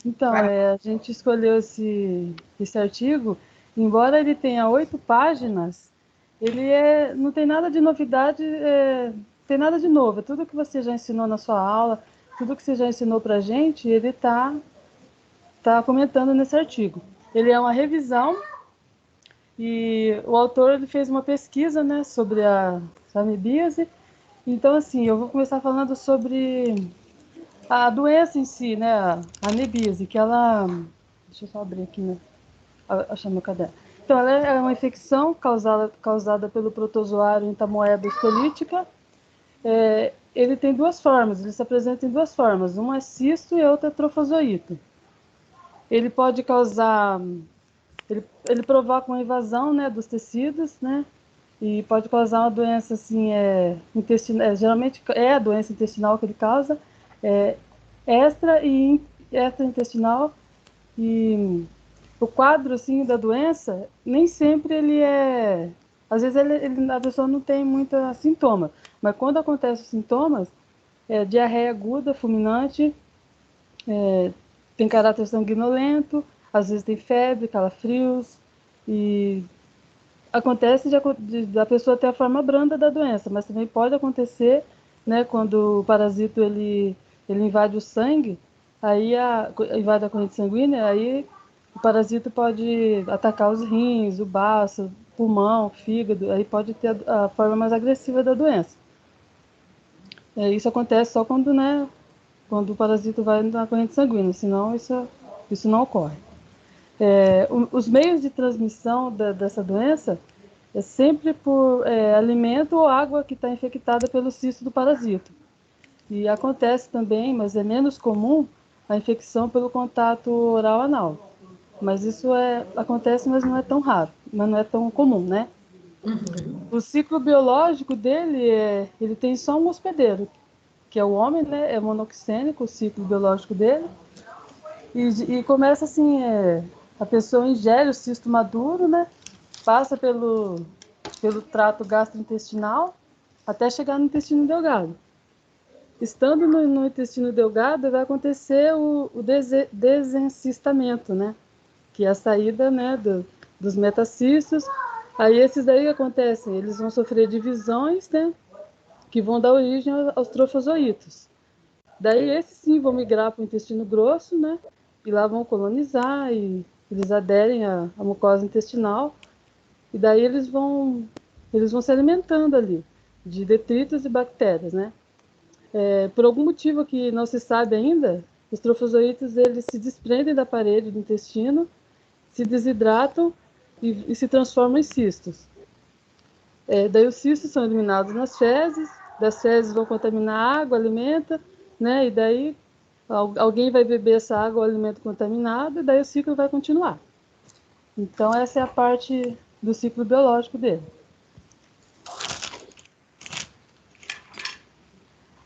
Então, a gente escolheu esse artigo, embora ele tenha 8 páginas, não tem nada de novidade, tem nada de novo. Tudo que você já ensinou na sua aula, tudo que você já ensinou para a gente, ele tá comentando nesse artigo. Ele é uma revisão e o autor ele fez uma pesquisa, né, sobre a amebíase. Então, assim, eu vou começar falando sobre a doença em si, né, a amebíase, que ela... Deixa eu só abrir aqui, né, achar meu caderno. Então, ela é uma infecção causada pelo protozoário Entamoeba histolytica. Ele tem duas formas, ele se apresenta em duas formas. Uma é cisto e a outra é trofozoito. Ele pode causar... Ele provoca uma invasão, né, dos tecidos, né, e pode causar uma doença assim, intestinal. Geralmente é a doença intestinal que ele causa, é, extraintestinal. E o quadro assim da doença nem sempre ele é, às vezes a pessoa não tem muita sintoma, mas quando acontecem os sintomas, diarreia aguda, fulminante, tem caráter sanguinolento, às vezes tem febre, calafrios, e acontece da pessoa ter a forma branda da doença, mas também pode acontecer, né, quando o parasito ele invade o sangue, invade a corrente sanguínea, aí o parasito pode atacar os rins, o baço, pulmão, fígado, aí pode ter a forma mais agressiva da doença. Isso acontece só quando, né, quando o parasito vai na corrente sanguínea, senão isso não ocorre. Os meios de transmissão dessa doença é sempre por alimento ou água que está infectada pelo cisto do parasito. E acontece também, mas é menos comum, a infecção pelo contato oral anal. Mas isso acontece, mas não é tão raro, mas não é tão comum, né? O ciclo biológico dele ele tem só um hospedeiro, que é o homem, né? É monoxênico o ciclo biológico dele. E começa assim, a pessoa ingere o cisto maduro, né? Passa pelo trato gastrointestinal até chegar no intestino delgado. Estando no intestino delgado, vai acontecer o desencistamento, né? Que é a saída, né, dos metacistos. Aí esses daí acontecem, eles vão sofrer divisões, né? Que vão dar origem aos trofozoitos. Daí esses sim vão migrar para o intestino grosso, né? E lá vão colonizar e eles aderem à mucosa intestinal. E daí eles vão se alimentando ali de detritos e bactérias, né? Por algum motivo que não se sabe ainda, os trofozoitos eles se desprendem da parede do intestino, se desidratam e se transformam em cistos. Daí os cistos são eliminados nas fezes, das fezes vão contaminar a água, alimenta, né? E daí alguém vai beber essa água ou alimento contaminado, e daí o ciclo vai continuar. Então essa é a parte do ciclo biológico dele.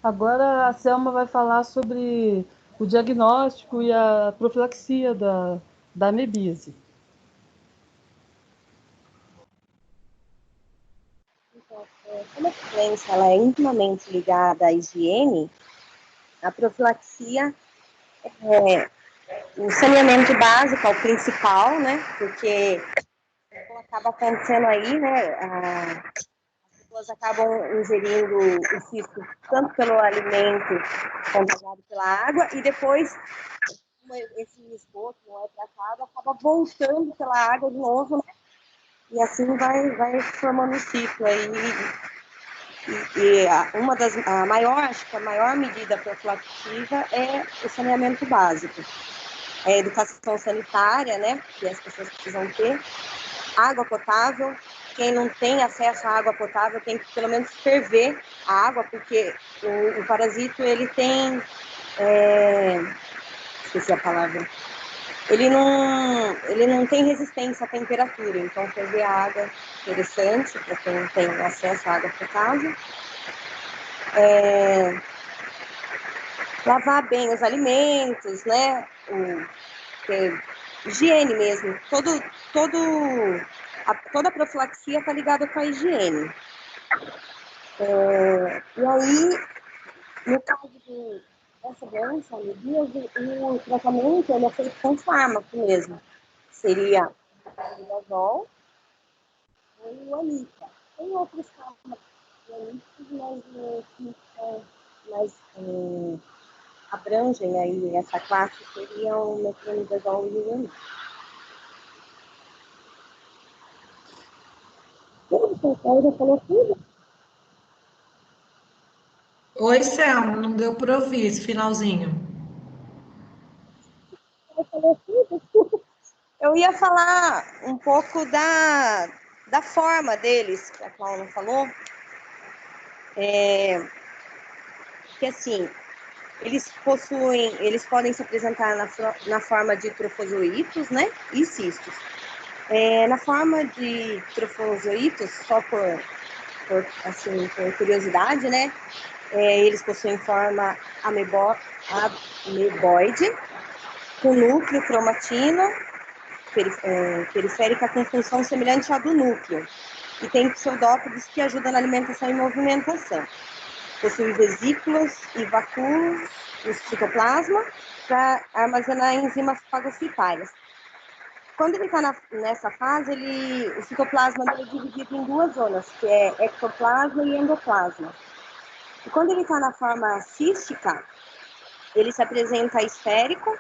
Agora a Selma vai falar sobre o diagnóstico e a profilaxia da amebíase. Então, como a doença ela é intimamente ligada à higiene, a profilaxia o saneamento básico é o principal, né? Porque acaba acontecendo aí, né? As pessoas acabam ingerindo o cisto tanto pelo alimento contaminado pela água e depois esse esgoto não é tratado, acaba voltando pela água de novo, né? E assim vai formando um ciclo aí. Acho que a maior medida profilativa é o saneamento básico. A educação sanitária, né, que as pessoas precisam ter, água potável. Quem não tem acesso à água potável tem que pelo menos ferver a água, porque o parasito ele tem, esqueci a palavra, ele não tem resistência à temperatura, então ferver a água é interessante para quem não tem acesso à água potável. Lavar bem os alimentos, né? Higiene mesmo. Toda a profilaxia está ligada com a higiene. E aí, no caso essa doença, amebíase, o tratamento ele é feito com fármaco mesmo. Seria o Riluzol ou o Anica. Tem outros fármacos mas abrangem aí essa classe, seriam o metronidazol e o Anica. Você falou tudo? Oi, Selma, não deu para ouvir esse finalzinho. Eu ia falar um pouco da forma deles, que a Cláudia não falou. Que assim, eles podem se apresentar na forma de trofozoítos, né, e cistos. Na forma de trofozoítos, só por curiosidade, né, eles possuem forma ameboide, com núcleo cromatino, periférica com função semelhante à do núcleo, e tem pseudópodes que ajudam na alimentação e movimentação. Possui vesículas e vacúolos no citoplasma para armazenar enzimas fagocitárias. Quando ele está nessa fase, o citoplasma é dividido em duas zonas, que é ectoplasma e endoplasma. E quando ele está na forma cística, ele se apresenta esférico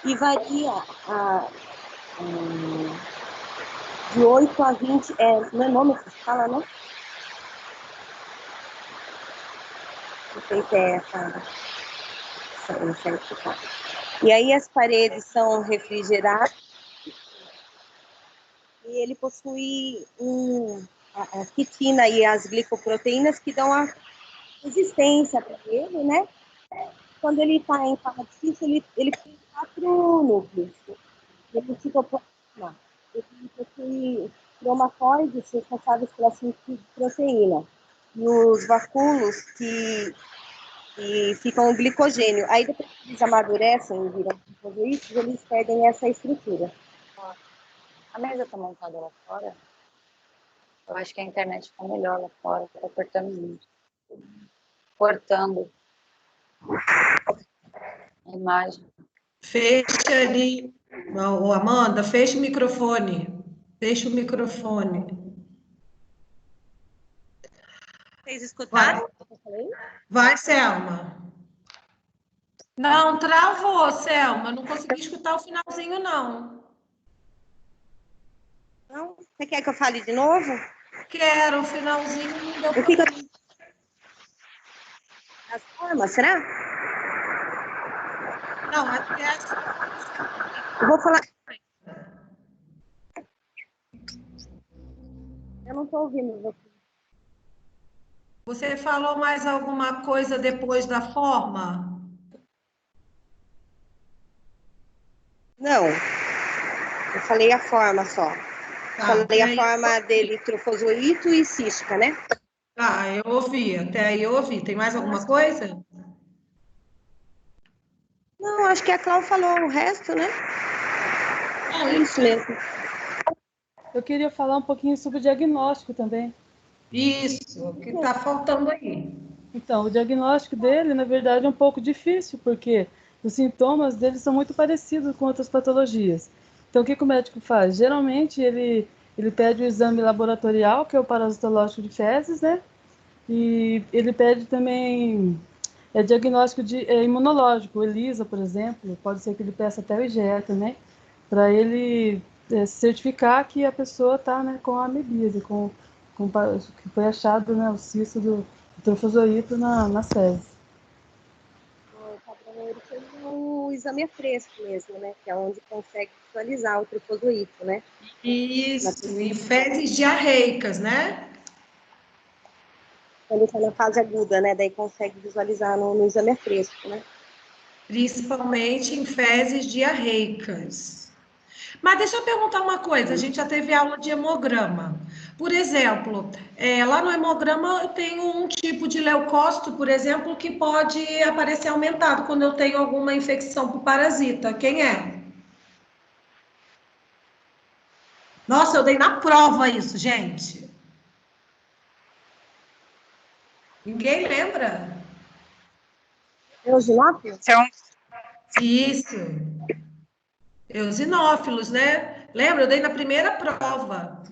e varia de 8 a 20 nanômetros, fala, né? Não sei se é essa certificado. E aí as paredes são refrigeradas e ele possui a quitina e as glicoproteínas que dão a resistência para ele, né? Quando ele está em fase difícil, ele tem 4 núcleos. Ele citoplasma. Ele possui cromatóides responsáveis pela síntese de proteína. E os vacúolos que ficam o glicogênio. Aí depois que eles amadurecem e viram glicogênios, eles perdem essa estrutura. A mesa tá montada lá fora. Eu acho que a internet ficou melhor lá fora. Tá cortando muito. Cortando a imagem. Fecha ali. Ô, Amanda, fecha o microfone. Fecha o microfone. Vocês escutaram? Vai, Selma. Não, travou, Selma. Não consegui escutar o finalzinho, não. Não? Você quer que eu fale de novo? Quero, o finalzinho não deu O que as formas, será? Não, até Eu vou falar. Eu não estou ouvindo você. Você falou mais alguma coisa depois da forma? Não. Eu falei a forma só. Tá, Falei a forma dele trofozoito e cística, né? Tá, eu ouvi, até aí eu ouvi. Tem mais alguma coisa? Não, acho que a Cláudia falou o resto, né? É isso mesmo. Eu queria falar um pouquinho sobre o diagnóstico também. Isso, o que está faltando aí. Então, o diagnóstico dele, na verdade, é um pouco difícil, porque os sintomas dele são muito parecidos com outras patologias. Então, o que o médico faz? Geralmente, ele pede o exame laboratorial, que é o parasitológico de fezes, né? E ele pede também diagnóstico imunológico, o ELISA, por exemplo. Pode ser que ele peça até o IgE também, para ele certificar que a pessoa está, né, com a amebíase, que foi achado, né, o cisto do trofozoito nas fezes. O padrão ouro seria o exame fresco mesmo, né? Que é onde consegue visualizar o trofozoito, né? Isso, e fezes diarreicas, né? Quando está na fase aguda, né? Daí consegue visualizar no exame fresco, né? Principalmente em fezes diarreicas. Mas deixa eu perguntar uma coisa, a gente já teve aula de hemograma. Por exemplo, lá no hemograma eu tenho um tipo de leucócito, por exemplo, que pode aparecer aumentado quando eu tenho alguma infecção por parasita. Quem é? Nossa, eu dei na prova isso, gente. Ninguém lembra? Eosinófilos? Isso. Eosinófilos, né? Lembra? Eu dei na primeira prova.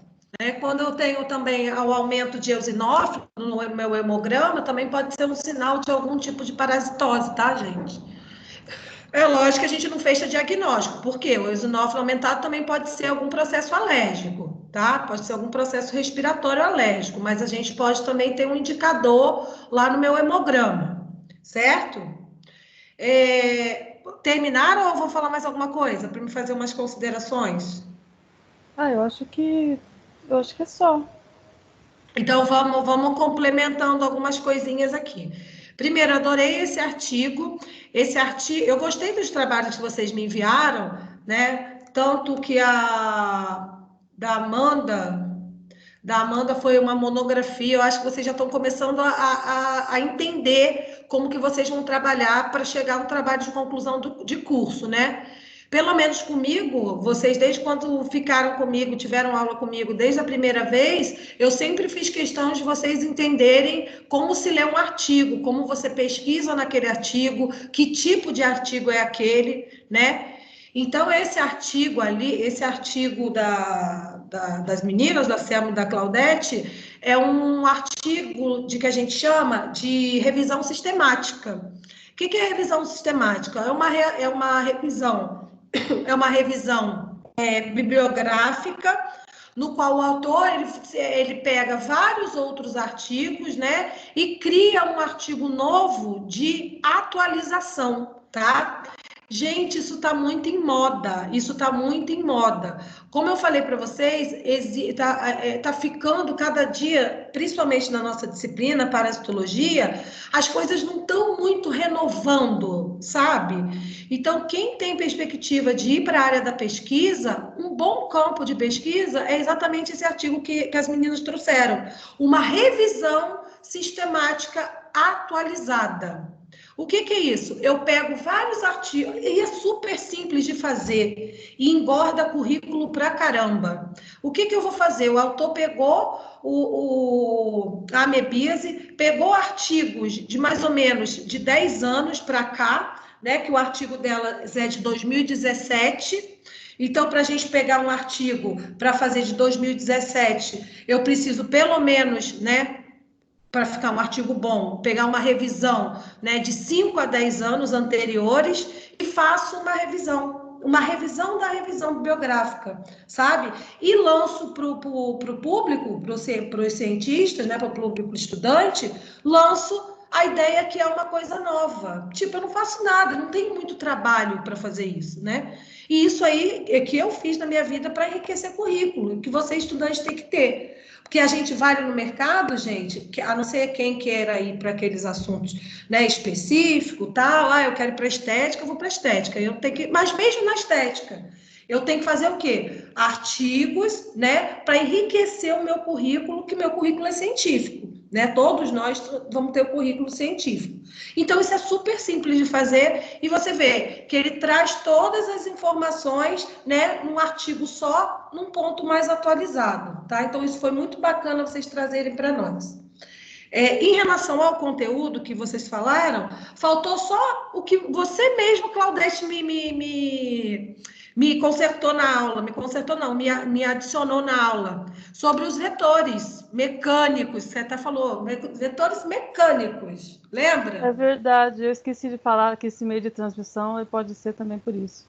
Né? Quando eu tenho também o aumento de eosinófilo no meu hemograma, também pode ser um sinal de algum tipo de parasitose, tá, gente? É lógico que a gente não fecha diagnóstico, porque o eosinófilo aumentado também pode ser algum processo alérgico, tá? Pode ser algum processo respiratório alérgico, mas a gente pode também ter um indicador lá no meu hemograma, certo? Terminaram ou vou falar mais alguma coisa para me fazer umas considerações? Eu acho que é só. Então vamos complementando algumas coisinhas aqui. Primeiro, adorei esse artigo. Eu gostei dos trabalhos que vocês me enviaram, né? Tanto que a da Amanda foi uma monografia. Eu acho que vocês já estão começando a entender como que vocês vão trabalhar para chegar a um trabalho de conclusão de curso, né? Pelo menos comigo, vocês desde quando ficaram comigo, tiveram aula comigo desde a primeira vez, eu sempre fiz questão de vocês entenderem como se lê um artigo, como você pesquisa naquele artigo, que tipo de artigo é aquele, né? Então, esse artigo ali, esse artigo das meninas, da Selma e da Claudete, é um artigo que a gente chama de revisão sistemática. O que é revisão sistemática? É uma revisão bibliográfica, no qual o autor ele pega vários outros artigos, né, e cria um artigo novo de atualização, tá? Gente, isso está muito em moda, Como eu falei para vocês, tá ficando cada dia, principalmente na nossa disciplina, parasitologia, as coisas não estão muito renovando, sabe? Então, quem tem perspectiva de ir para a área da pesquisa, um bom campo de pesquisa é exatamente esse artigo que as meninas trouxeram. Uma revisão sistemática atualizada. O que é isso? Eu pego vários artigos, e é super simples de fazer, e engorda currículo pra caramba. O que eu vou fazer? O autor pegou a amebíase, pegou artigos de mais ou menos de 10 anos para cá, né, que o artigo dela é de 2017. Então, para a gente pegar um artigo para fazer de 2017, eu preciso pelo menos, né, para ficar um artigo bom, pegar uma revisão, né, de 5 a 10 anos anteriores e faço uma revisão da revisão bibliográfica, sabe? E lanço para o público, para os cientistas, né, para o público estudante, lanço a ideia que é uma coisa nova. Tipo, eu não faço nada, não tenho muito trabalho para fazer isso, né? E isso aí é que eu fiz na minha vida para enriquecer currículo, que você, estudante, tem que ter. Porque a gente vai no mercado, gente, a não ser quem queira ir para aqueles assuntos, né, específicos, tal, eu quero ir para estética, eu vou para estética. Mas mesmo na estética, eu tenho que fazer o quê? Artigos, né, para enriquecer o meu currículo, que meu currículo é científico, né? Todos nós vamos ter o currículo científico. Então, isso é super simples de fazer e você vê que ele traz todas as informações, né, num artigo só, num ponto mais atualizado, tá? Então, isso foi muito bacana vocês trazerem para nós. Em relação ao conteúdo que vocês falaram, faltou só o que você mesmo, Claudete, me consertou na aula, me adicionou na aula, sobre os vetores mecânicos, você até falou, vetores mecânicos, lembra? É verdade, eu esqueci de falar que esse meio de transmissão pode ser também por isso.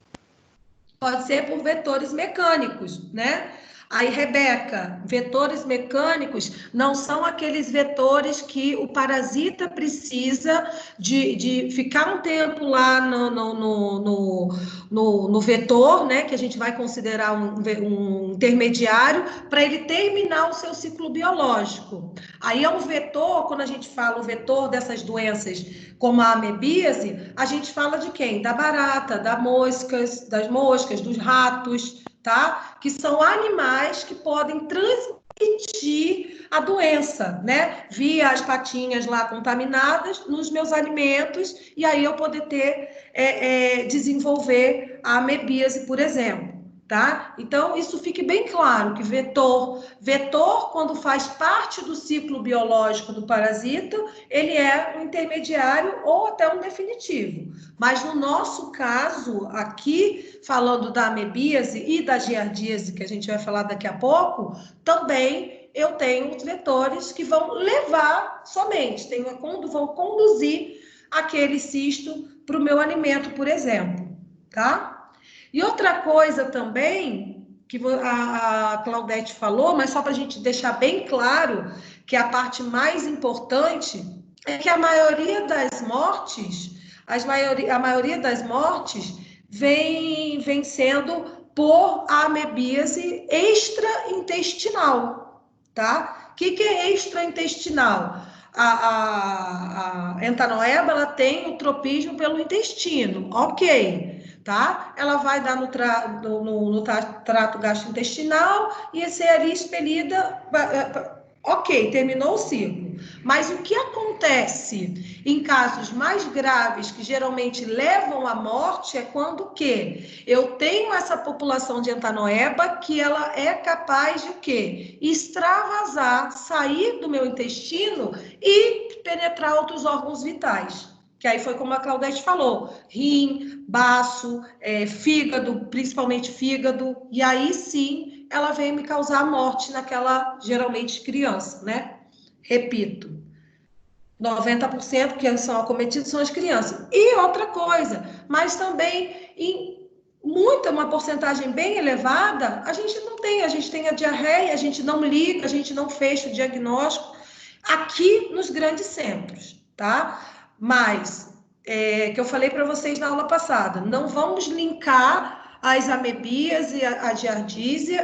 Pode ser por vetores mecânicos, né? Aí, Rebeca, vetores mecânicos não são aqueles vetores que o parasita precisa de ficar um tempo lá no vetor, né? Que a gente vai considerar um intermediário, para ele terminar o seu ciclo biológico. Aí é um vetor, quando a gente fala o vetor dessas doenças, como a amebíase, a gente fala de quem? Da barata, das moscas, dos ratos, tá? Que são animais que podem transmitir a doença, né? Via as patinhas lá contaminadas nos meus alimentos, e aí eu poder desenvolver a amebíase, por exemplo, tá? Então, isso fique bem claro, que vetor, quando faz parte do ciclo biológico do parasita, ele é um intermediário ou até um definitivo. Mas no nosso caso, aqui, falando da amebíase e da giardíase, que a gente vai falar daqui a pouco, também eu tenho os vetores que vão levar somente, vão conduzir aquele cisto para o meu alimento, por exemplo, tá? E outra coisa também, que a Claudete falou, mas só para a gente deixar bem claro, que é a parte mais importante, é que a maioria das mortes, a maioria das mortes vem sendo por amebíase extraintestinal, tá? O que é extraintestinal? A entamoeba, ela tem o tropismo pelo intestino, ok, tá? Ela vai dar no trato gastrointestinal e ser ali expelida, ok, terminou o ciclo. Mas o que acontece em casos mais graves, que geralmente levam à morte, é quando que eu tenho essa população de entamoeba que ela é capaz de o quê? Extravasar, sair do meu intestino e penetrar outros órgãos vitais. Que aí foi como a Claudete falou, rim, baço, fígado, principalmente fígado, e aí sim ela vem me causar a morte naquela, geralmente, criança, né? Repito, 90% que são acometidos são as crianças. E outra coisa, mas também em uma porcentagem bem elevada, a gente tem a diarreia, a gente não liga, a gente não fecha o diagnóstico aqui nos grandes centros, tá? Mas, que eu falei para vocês na aula passada, não vamos linkar as amebias e a giardíase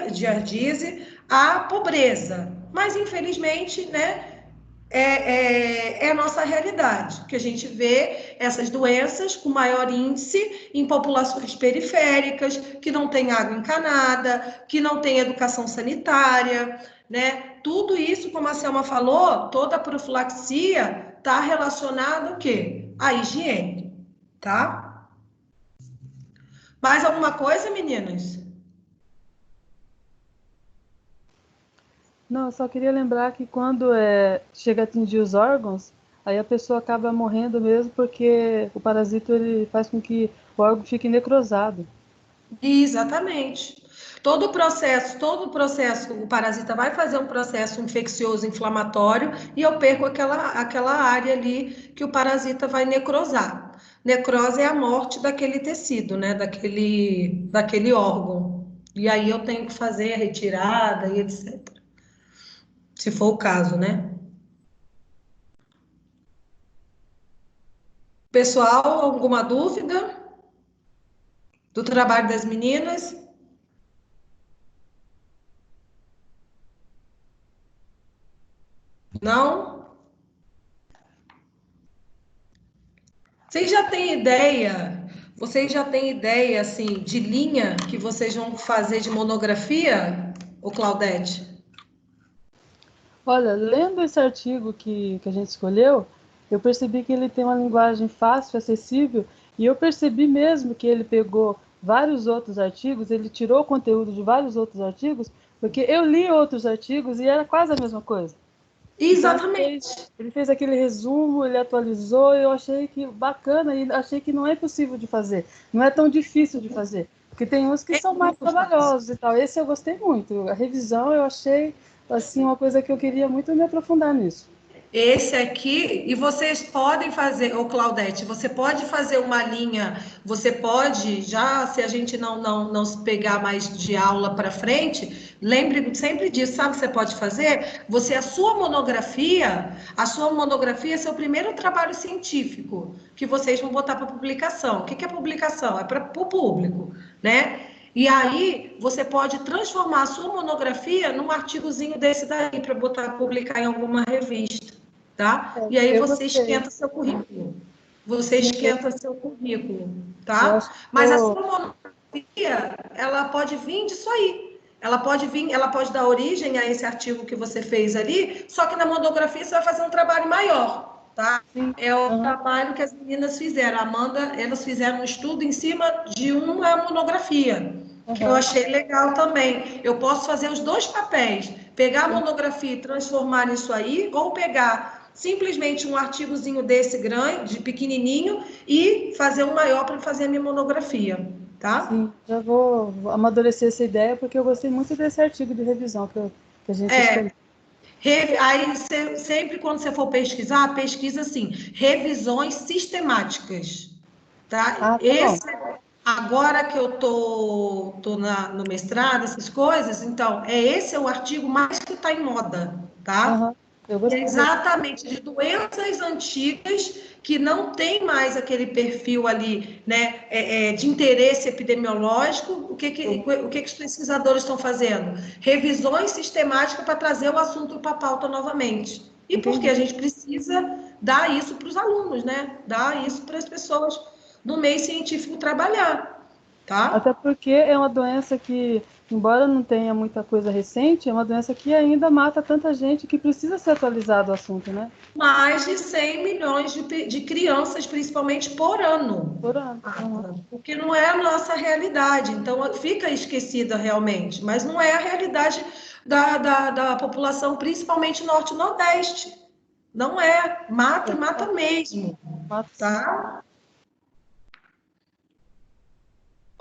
à pobreza. Mas, infelizmente, né, é a nossa realidade, que a gente vê essas doenças com maior índice em populações periféricas, que não tem água encanada, que não tem educação sanitária, né? Tudo isso, como a Selma falou, toda a profilaxia está relacionada ao quê? À higiene, tá? Mais alguma coisa, meninas? Não, eu só queria lembrar que quando chega a atingir os órgãos, aí a pessoa acaba morrendo mesmo porque o parasito ele faz com que o órgão fique necrosado. Exatamente. Todo o processo, o parasita vai fazer um processo infeccioso inflamatório e eu perco aquela área ali que o parasita vai necrosar. Necrose é a morte daquele tecido, né? Daquele órgão. E aí eu tenho que fazer a retirada e etc. Se for o caso, né? Pessoal, alguma dúvida do trabalho das meninas? Não? Vocês já têm ideia? Vocês já têm ideia, assim, de linha que vocês vão fazer de monografia, ô Claudete? Olha, lendo esse artigo que a gente escolheu, eu percebi que ele tem uma linguagem fácil, acessível, e eu percebi mesmo que ele pegou vários outros artigos, ele tirou o conteúdo de vários outros artigos, porque eu li outros artigos e era quase a mesma coisa. Então Exatamente. ele fez aquele resumo, ele atualizou, e eu achei que bacana, e achei que não é possível de fazer, não é tão difícil de fazer, porque tem uns que são mais trabalhosos e tal. Esse eu gostei muito, a revisão eu achei assim uma coisa que eu queria muito me aprofundar nisso. Esse aqui, e vocês podem fazer, ô Claudete, você pode fazer uma linha, você pode, já se a gente não se pegar mais de aula para frente, lembre sempre disso, sabe o que você pode fazer? A sua monografia é seu primeiro trabalho científico, que vocês vão botar para publicação. O que é publicação? É para o público, né? E aí, você pode transformar a sua monografia num artigozinho desse daí, para publicar em alguma revista. Tá? E aí Eu você gostei. esquenta seu currículo. Eu Tá? acho que Mas a sua monografia, ela pode vir disso aí. Ela pode dar origem a esse artigo que você fez ali, só que na monografia você vai fazer um trabalho maior, tá? sim. É o trabalho que as meninas fizeram. A Amanda, elas fizeram um estudo em cima de uma monografia. Eu achei legal também. Eu posso fazer os dois papéis, pegar a monografia e transformar nisso aí, ou pegar simplesmente um artigozinho desse grande, pequenininho, e fazer um maior para fazer a minha monografia, tá? Sim, já vou amadurecer essa ideia, porque eu gostei muito desse artigo de revisão que a gente escolheu. Aí, sempre quando você for pesquisar, pesquisa assim, revisões sistemáticas, tá? Bom. Agora que eu tô no mestrado, essas coisas, então, esse é o artigo mais que está em moda, tá? Eu gostei Exatamente, de doenças antigas que não tem mais aquele perfil ali, né, de interesse epidemiológico. O que os pesquisadores estão fazendo? Revisões sistemáticas para trazer o assunto para a pauta novamente. E porque a gente precisa dar isso para os alunos, né? Dar isso para as pessoas do meio científico trabalhar, tá? Até porque é uma doença que, embora não tenha muita coisa recente, é uma doença que ainda mata tanta gente que precisa ser atualizado o assunto, né? Mais de 100 milhões de crianças, principalmente por ano. Por ano. Porque não é a nossa realidade. Então, fica esquecida realmente. Mas não é a realidade da população, principalmente norte e nordeste. Não é. Mata, mata mesmo. Tá?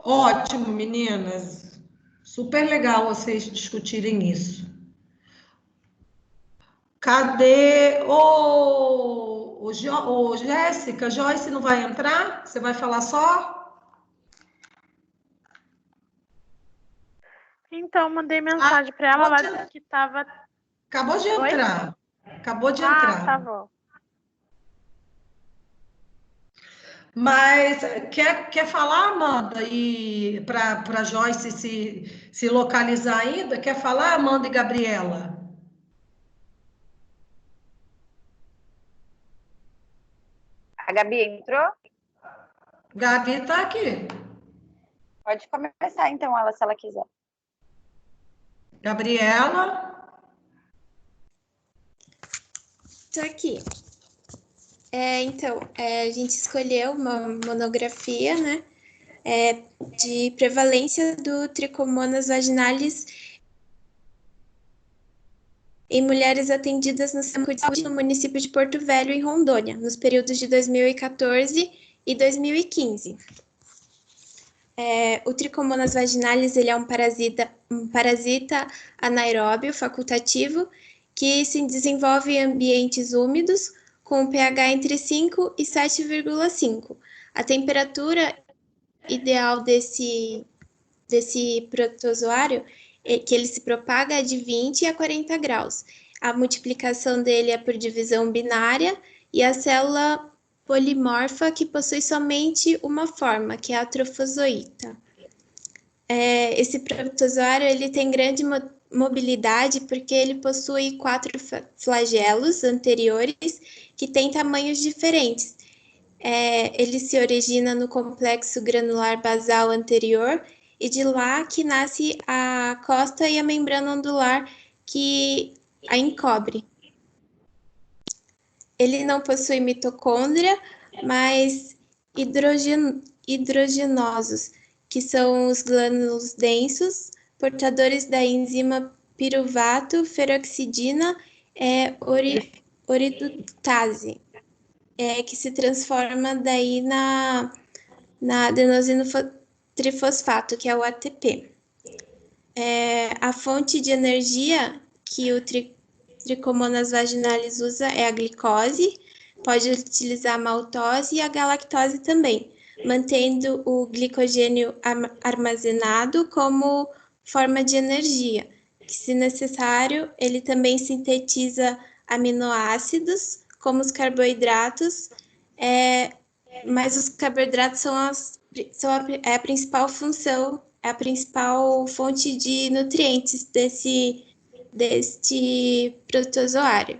Ótimo, meninas. Super legal vocês discutirem isso. Cadê o Jéssica? Joyce não vai entrar? Você vai falar só? Então, mandei mensagem para ela, ela disse que estava... Acabou de entrar. Acabou de entrar. Tá bom. Mas quer falar, Amanda? E para Joyce se localizar ainda? Quer falar, Amanda e Gabriela? A Gabi entrou? Gabi está aqui. Pode começar, então, ela, se ela quiser. Gabriela? Estou aqui. Então, a gente escolheu uma monografia, né, de prevalência do Trichomonas vaginalis em mulheres atendidas no Centro de Saúde no município de Porto Velho, em Rondônia, nos períodos de 2014 e 2015. O Trichomonas vaginalis ele é um parasita anaeróbio facultativo que se desenvolve em ambientes úmidos com pH entre 5 e 7,5. A temperatura ideal desse protozoário que ele se propaga é de 20 a 40 graus. A multiplicação dele é por divisão binária e a célula polimorfa que possui somente uma forma, que é a trofozoíta. Esse protozoário ele tem grande mobilidade porque ele possui 4 flagelos anteriores que têm tamanhos diferentes. Ele se origina no complexo granular basal anterior e de lá que nasce a costa e a membrana ondular que a encobre. Ele não possui mitocôndria, mas hidrogenosos, que são os glânulos densos, portadores da enzima piruvato ferroxidina oridutase, que se transforma daí na adenosino trifosfato, que é o ATP. A fonte de energia que o Trichomonas vaginalis usa é a glicose, pode utilizar a maltose e a galactose também, mantendo o glicogênio armazenado como forma de energia, que, se necessário, ele também sintetiza aminoácidos, como os carboidratos, mas os carboidratos são a principal função, é a principal fonte de nutrientes deste protozoário.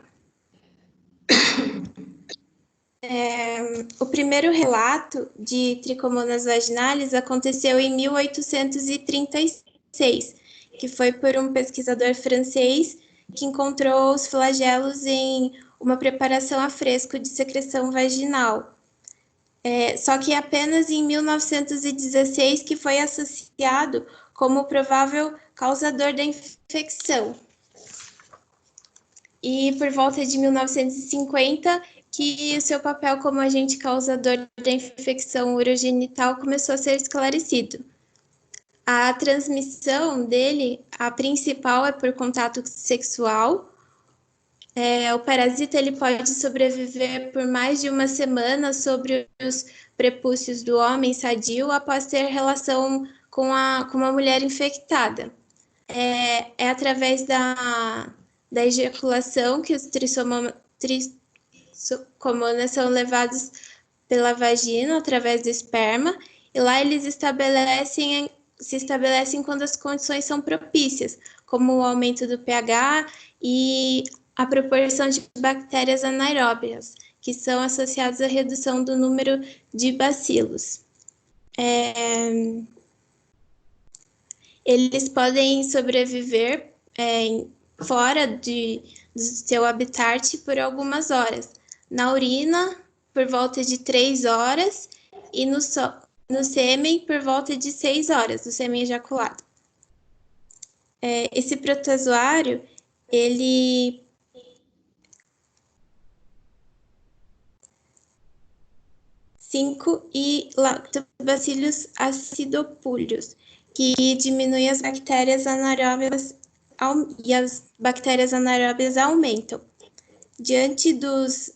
O primeiro relato de Trichomonas vaginalis aconteceu em 1836, que foi por um pesquisador francês que encontrou os flagelos em uma preparação a fresco de secreção vaginal. Só que apenas em 1916 que foi associado como provável causador da infecção. E por volta de 1950, que o seu papel como agente causador da infecção urogenital começou a ser esclarecido. A transmissão dele, a principal, é por contato sexual. O parasita ele pode sobreviver por mais de uma semana sobre os prepúcios do homem sadio após ter relação com uma mulher infectada. É através da ejaculação que os tricomonas são levados pela vagina, através do esperma, e lá eles se estabelecem quando as condições são propícias, como o aumento do pH e a proporção de bactérias anaeróbias, que são associadas à redução do número de bacilos. Eles podem sobreviver fora do seu habitat por algumas horas. Na urina, por volta de 3 horas, e no sêmen, por volta de 6 horas, do sêmen ejaculado. Esse protozoário, ele e Lactobacillus acidopulus, que diminui as bactérias anaeróbias e as bactérias anaeróbias aumentam. Diante dos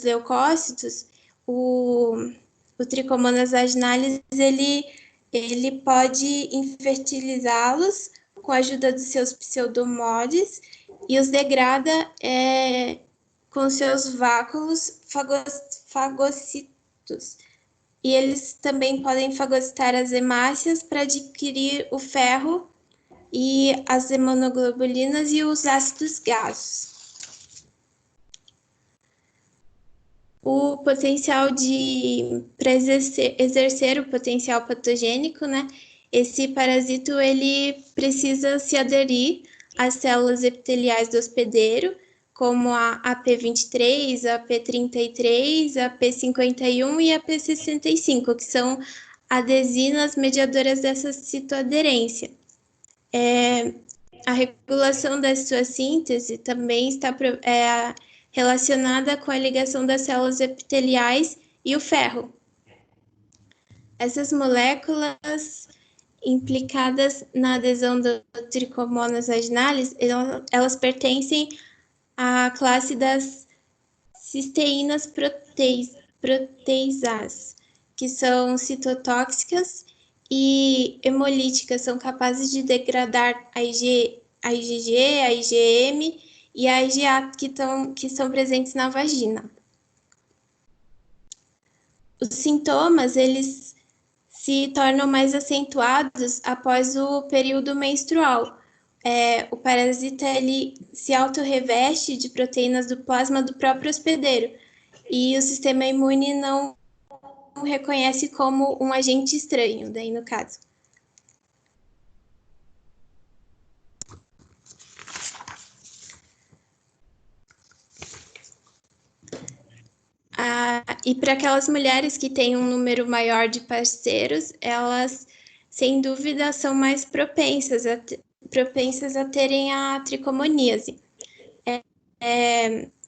leucócitos, o Trichomonas vaginalis ele pode infertilizá-los com a ajuda dos seus pseudomodes e os degrada com seus váculos fagocitos. E eles também podem fagocitar as hemácias para adquirir o ferro e as imunoglobulinas e os ácidos gasos. O potencial para exercer o potencial patogênico, né? Esse parasito ele precisa se aderir às células epiteliais do hospedeiro, como a AP23, a AP33, a AP51 e a AP65, que são adesinas mediadoras dessa citoaderência. A regulação da sua síntese também está relacionada com a ligação das células epiteliais e o ferro. Essas moléculas implicadas na adesão do Trichomonas vaginalis, elas pertencem à classe das cisteínas proteasas, que são citotóxicas e hemolíticas, são capazes de degradar a IgG, a IgM e a IgA, que são presentes na vagina. Os sintomas, eles se tornam mais acentuados após o período menstrual. O parasita ele se autorreveste de proteínas do plasma do próprio hospedeiro e o sistema imune não reconhece como um agente estranho, daí no caso. E para aquelas mulheres que têm um número maior de parceiros, elas, sem dúvida, são mais propensas a terem a tricomoníase,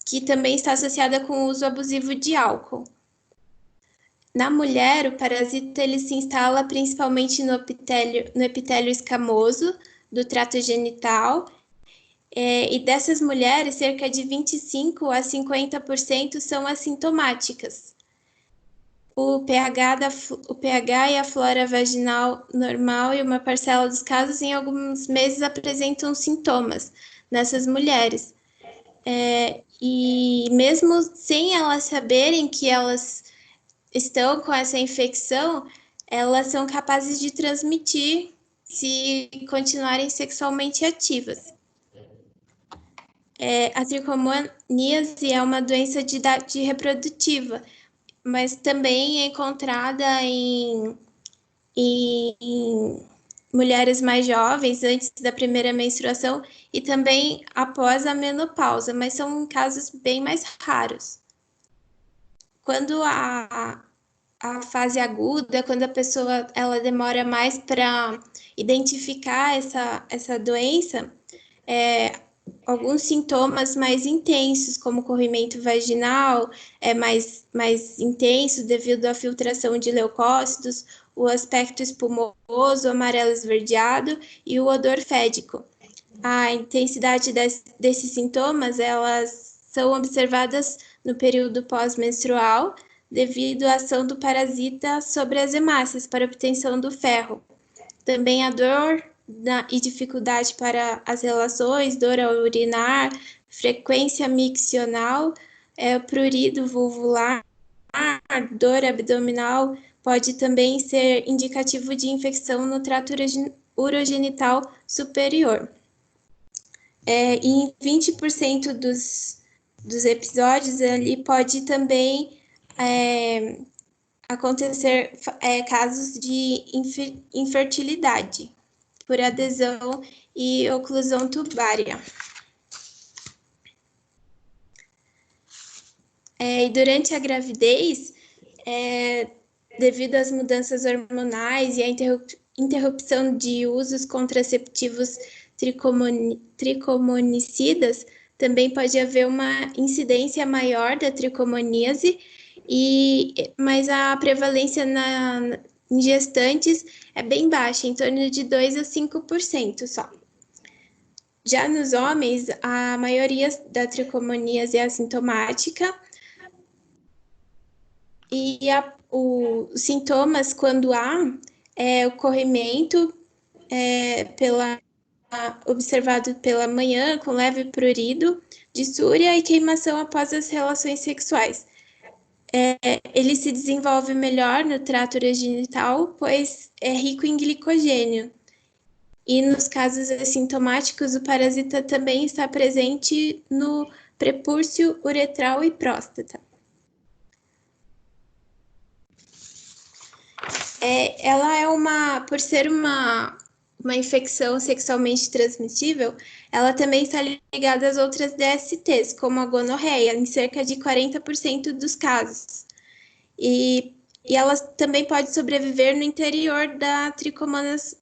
que também está associada com o uso abusivo de álcool. Na mulher, o parasita ele se instala principalmente no epitélio escamoso do trato genital, e dessas mulheres, cerca de 25% a 50% são assintomáticas. O pH e a flora vaginal normal e uma parcela dos casos, em alguns meses, apresentam sintomas nessas mulheres. E mesmo sem elas saberem que elas estão com essa infecção, elas são capazes de transmitir se continuarem sexualmente ativas. A tricomoníase é uma doença de idade reprodutiva, mas também é encontrada em mulheres mais jovens, antes da primeira menstruação, e também após a menopausa, mas são casos bem mais raros. Quando a fase aguda, quando a pessoa ela demora mais para identificar essa doença, alguns sintomas mais intensos, como corrimento vaginal, mais intenso devido à filtração de leucócitos, o aspecto espumoso, amarelo esverdeado e o odor fédico. A intensidade desses sintomas, elas são observadas no período pós-menstrual, devido à ação do parasita sobre as hemácias para obtenção do ferro. Também a dor e dificuldade para as relações, dor ao urinar, frequência miccional, prurido vulvular, dor abdominal, pode também ser indicativo de infecção no trato urogenital superior. Em 20% dos episódios, ali pode também acontecer casos de infertilidade por adesão e oclusão tubária. E durante a gravidez, devido às mudanças hormonais e à interrupção de usos contraceptivos tricomonicidas, também pode haver uma incidência maior da tricomoníase, mas a prevalência em gestantes é bem baixa, em torno de 2 a 5% só. Já nos homens, a maioria da tricomoníase é assintomática, e os sintomas, quando há, o corrimento observado pela manhã, com leve prurido, dissúria e queimação após as relações sexuais. Ele se desenvolve melhor no trato urogenital, pois é rico em glicogênio. E nos casos assintomáticos, o parasita também está presente no prepúcio uretral e próstata. Ela por ser uma infecção sexualmente transmissível, ela também está ligada às outras DSTs, como a gonorreia, em cerca de 40% dos casos. E ela também pode sobreviver no interior da Trichomonas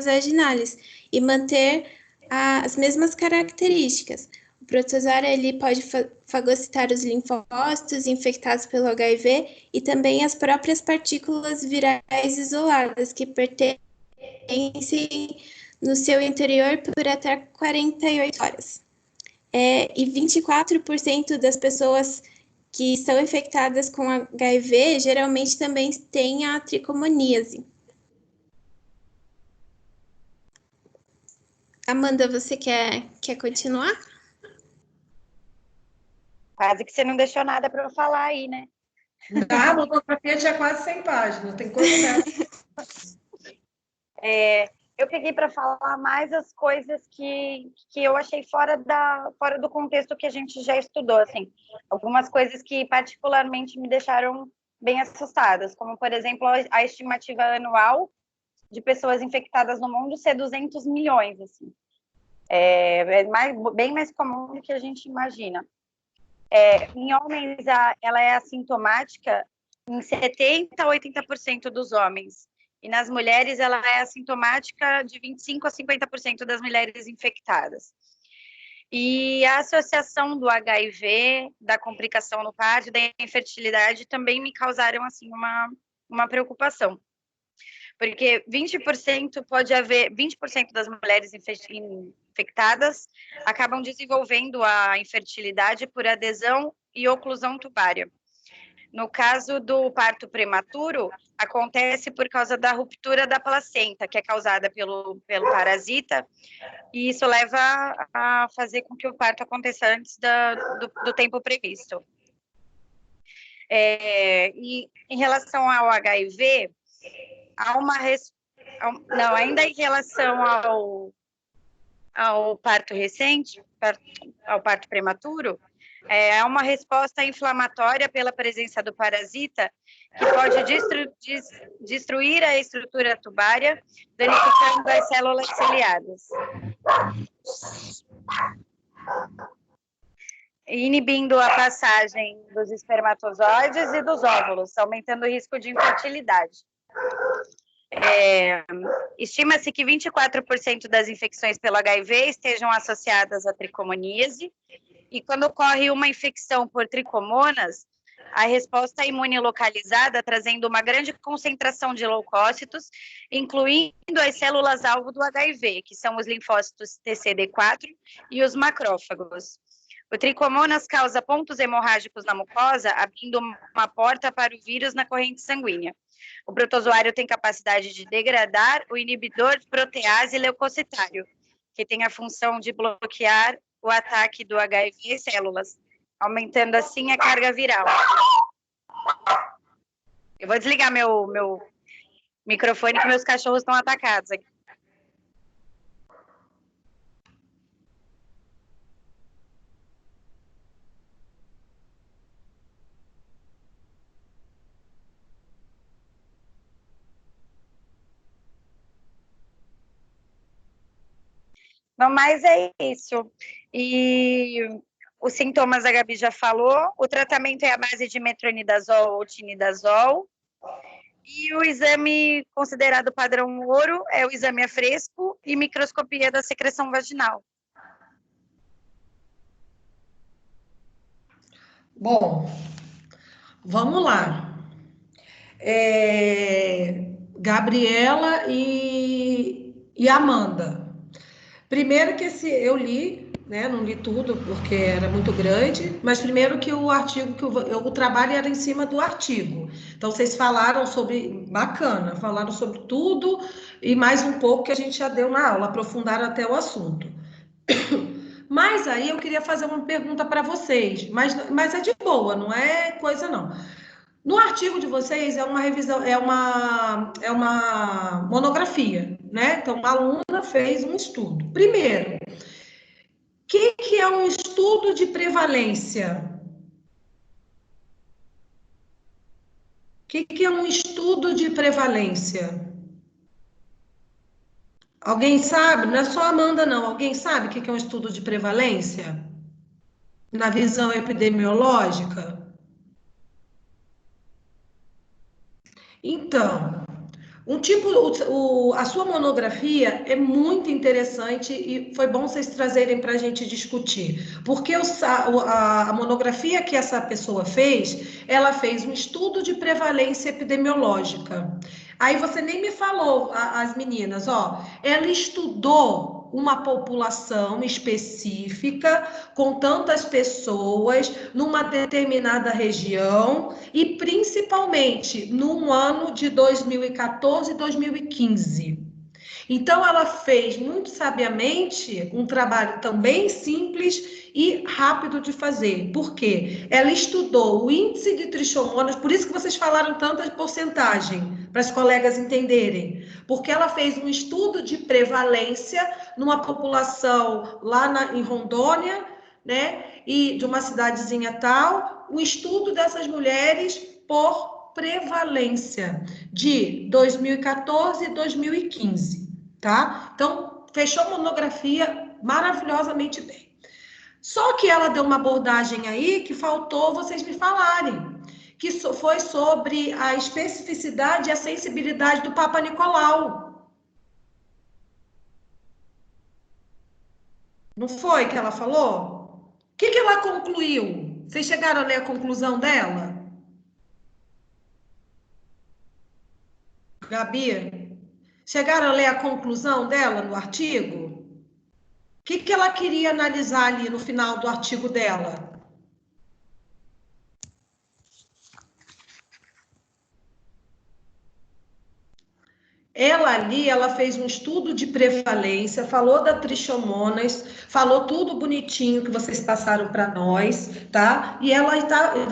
vaginalis e manter as mesmas características. O protozoário ele pode fagocitar os linfócitos infectados pelo HIV e também as próprias partículas virais isoladas que pertencem no seu interior por até 48 horas. E 24% das pessoas que estão infectadas com HIV geralmente também têm a tricomoníase. Amanda, você quer continuar? Quase que você não deixou nada para eu falar aí, né? A monografia tinha quase 100 páginas, tem coisa dessa. Eu peguei para falar mais as coisas que eu achei fora do contexto que a gente já estudou, assim. Algumas coisas que particularmente me deixaram bem assustadas, como, por exemplo, a estimativa anual de pessoas infectadas no mundo ser 200 milhões, assim. Bem mais comum do que a gente imagina. Em homens, ela é assintomática em 70% a 80% dos homens. E nas mulheres, ela é assintomática de 25% a 50% das mulheres infectadas. E a associação do HIV, da complicação no parto, da infertilidade, também me causaram assim, uma preocupação. Porque 20% das mulheres infectadas acabam desenvolvendo a infertilidade por adesão e oclusão tubária. No caso do parto prematuro, acontece por causa da ruptura da placenta, que é causada pelo parasita, e isso leva a fazer com que o parto aconteça antes do tempo previsto. E em relação ao HIV, ainda em relação ao parto recente, ao parto prematuro, há uma resposta inflamatória pela presença do parasita que pode destruir a estrutura tubária, danificando as células ciliadas. inibindo a passagem dos espermatozoides e dos óvulos, aumentando o risco de infertilidade. Estima-se que 24% das infecções pelo HIV estejam associadas à tricomoníase, e quando ocorre uma infecção por tricomonas, a resposta imune localizada, trazendo uma grande concentração de leucócitos, incluindo as células-alvo do HIV, que são os linfócitos TCD4 e os macrófagos. O tricomonas causa pontos hemorrágicos na mucosa, abrindo uma porta para o vírus na corrente sanguínea. O protozoário tem capacidade de degradar o inibidor de protease leucocitário, que tem a função de bloquear o ataque do HIV em células, aumentando assim a carga viral. Eu vou desligar meu microfone, que meus cachorros estão atacados aqui. Não, mas é isso. E os sintomas a Gabi já falou. O tratamento é a base de metronidazol ou tinidazol. E o exame considerado padrão ouro é o exame a fresco e microscopia da secreção vaginal. Bom, vamos lá. Gabriela e Amanda. Primeiro que eu li, né, não li tudo porque era muito grande, mas primeiro que o artigo, o trabalho era em cima do artigo. Então, vocês falaram sobre, bacana, falaram sobre tudo e mais um pouco que a gente já deu na aula, aprofundaram até o assunto. Mas aí eu queria fazer uma pergunta para vocês, mas é de boa, não é coisa não. No artigo de vocês é uma revisão, é uma monografia, né? Então, uma aluna fez um estudo. Primeiro, o que é um estudo de prevalência? O que é um estudo de prevalência? Alguém sabe? Não é só a Amanda, não. Alguém sabe o que é um estudo de prevalência? Na visão epidemiológica? Então, a sua monografia é muito interessante e foi bom vocês trazerem para a gente discutir, porque a monografia que essa pessoa fez, ela fez um estudo de prevalência epidemiológica. Aí você nem me falou, as meninas, ela estudou uma população específica, com tantas pessoas, numa determinada região, e principalmente no ano de 2014 e 2015. Então, ela fez muito sabiamente um trabalho também simples e rápido de fazer. Por quê? Ela estudou o índice de trichomonas, por isso que vocês falaram tanta porcentagem, para as colegas entenderem. Porque ela fez um estudo de prevalência numa população lá em Rondônia, né? E de uma cidadezinha tal, um estudo dessas mulheres por prevalência de 2014 e 2015. Tá? Então, fechou a monografia maravilhosamente bem. Só que ela deu uma abordagem aí que faltou vocês me falarem, que foi sobre a especificidade e a sensibilidade do Papa Nicolau. Não foi que ela falou? O que ela concluiu? Vocês chegaram a ler a conclusão dela? Gabi? Chegaram a ler a conclusão dela no artigo? O que ela queria analisar ali no final do artigo dela? Ela fez um estudo de prevalência, falou da trichomonas, falou tudo bonitinho que vocês passaram para nós, tá? E ela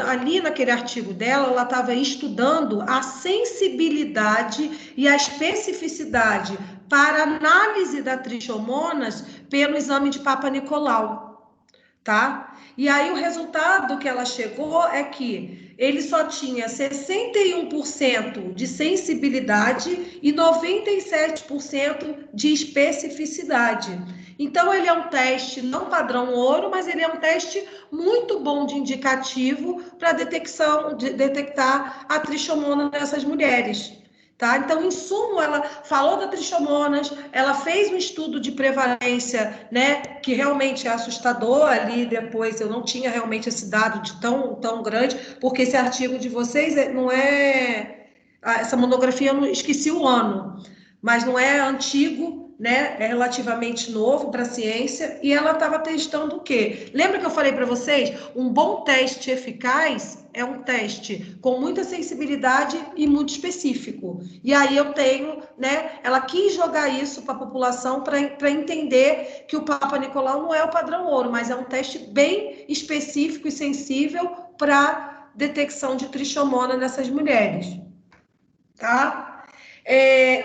ali naquele artigo dela, ela estava estudando a sensibilidade e a especificidade para análise da trichomonas pelo exame de Papa Nicolau, tá? E aí o resultado que ela chegou é que ele só tinha 61% de sensibilidade e 97% de especificidade. Então, ele é um teste não padrão ouro, mas ele é um teste muito bom de indicativo para detectar a trichomona nessas mulheres. Tá? Então, em sumo, ela falou da trichomonas, ela fez um estudo de prevalência, né, que realmente é assustador ali, depois eu não tinha realmente esse dado de tão grande, porque esse artigo de vocês não é... Essa monografia, eu não esqueci o ano, mas não é antigo, né, é relativamente novo para a ciência, e ela estava testando o quê? Lembra que eu falei para vocês? Um bom teste eficaz é um teste com muita sensibilidade e muito específico. E aí eu tenho, né, ela quis jogar isso para a população para entender que o Papa Nicolau não é o padrão ouro, mas é um teste bem específico e sensível para detecção de trichomona nessas mulheres. Tá?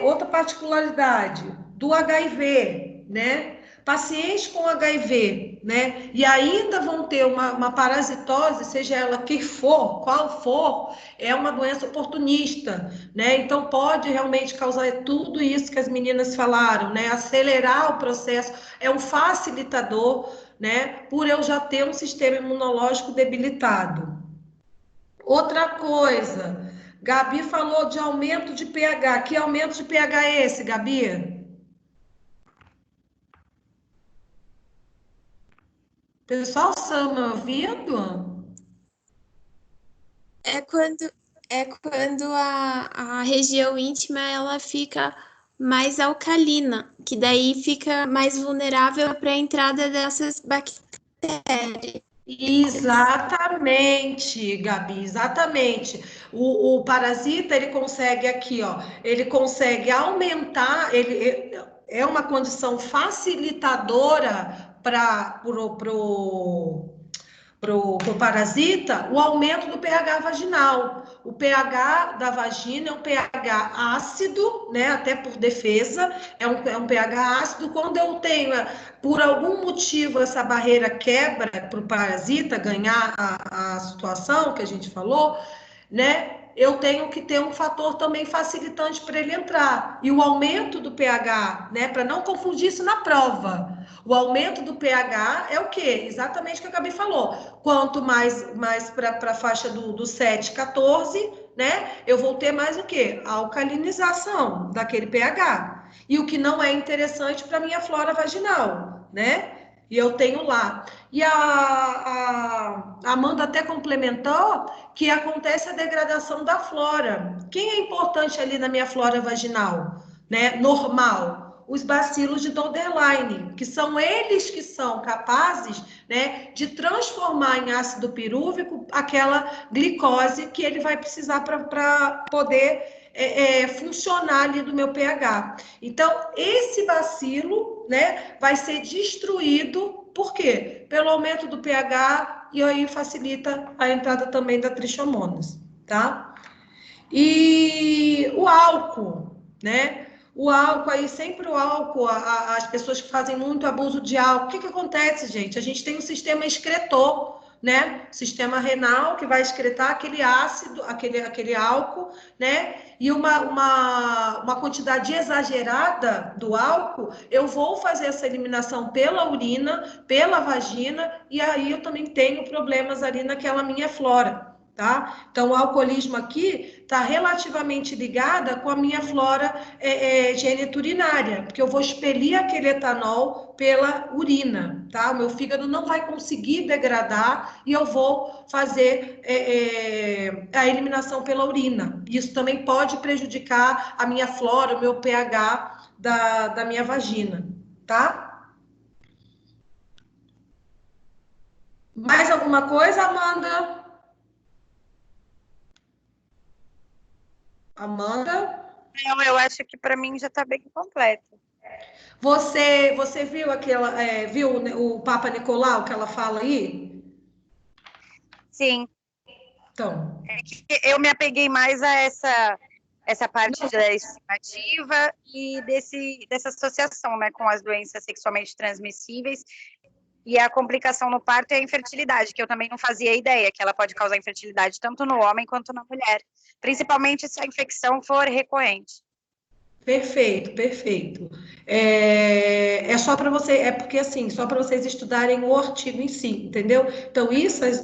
Outra particularidade do HIV, né? Pacientes com HIV, né? E ainda vão ter uma parasitose, seja ela quem for, qual for, é uma doença oportunista, né? Então pode realmente causar tudo isso que as meninas falaram, né? Acelerar o processo, é um facilitador, né? Por eu já ter um sistema imunológico debilitado. Outra coisa, Gabi falou de aumento de pH. Que aumento de pH é esse, Gabi? Pessoal, estão me ouvindo? É quando, é quando a região íntima ela fica mais alcalina, que daí fica mais vulnerável para a entrada dessas bactérias. Exatamente, Gabi, exatamente. O parasita, ele consegue aqui, ó, ele consegue aumentar, ele é uma condição facilitadora para pro parasita o aumento do pH vaginal. O pH da vagina é um pH ácido, né? Até por defesa, é um pH ácido. Quando eu tenho, por algum motivo, essa barreira quebra para o parasita ganhar a situação que a gente falou, né? Eu tenho que ter um fator também facilitante para ele entrar. E o aumento do pH, né? Para não confundir isso na prova. O aumento do pH é o quê? Exatamente o que a Gabi falou. Quanto mais para a faixa do 7, 14, né? Eu vou ter mais o quê? A alcalinização daquele pH. E o que não é interessante para a minha flora vaginal, né? E eu tenho lá. E a Amanda até complementou que acontece a degradação da flora. Quem é importante ali na minha flora vaginal, né? Normal. Os bacilos de Dodderline, que são eles que são capazes, né, de transformar em ácido pirúvico aquela glicose que ele vai precisar para poder funcionar ali do meu pH. Então, esse bacilo, né, vai ser destruído, por quê? Pelo aumento do pH, e aí facilita a entrada também da trichomonas, tá? E o álcool, né? O álcool aí, sempre o álcool, as pessoas que fazem muito abuso de álcool, o que acontece, gente? A gente tem um sistema excretor, né? Sistema renal que vai excretar aquele ácido, aquele álcool, né? E uma quantidade exagerada do álcool, eu vou fazer essa eliminação pela urina, pela vagina, e aí eu também tenho problemas ali naquela minha flora. Tá? Então, o alcoolismo aqui está relativamente ligada com a minha flora geniturinária, porque eu vou expelir aquele etanol pela urina, tá? O meu fígado não vai conseguir degradar e eu vou fazer a eliminação pela urina. Isso também pode prejudicar a minha flora, o meu pH da minha vagina, tá? Mais alguma coisa, Amanda? Amanda? Não, eu acho que para mim já está bem completo. Você viu viu o Papa Nicolau que ela fala aí? Sim. Então. É que eu me apeguei mais a essa parte da estimativa e dessa associação, né, com as doenças sexualmente transmissíveis E a complicação no parto é a infertilidade, que eu também não fazia ideia, que ela pode causar infertilidade tanto no homem quanto na mulher, principalmente se a infecção for recorrente. Perfeito, perfeito. É só para você, é porque assim, só para vocês estudarem o artigo em si, entendeu? Então,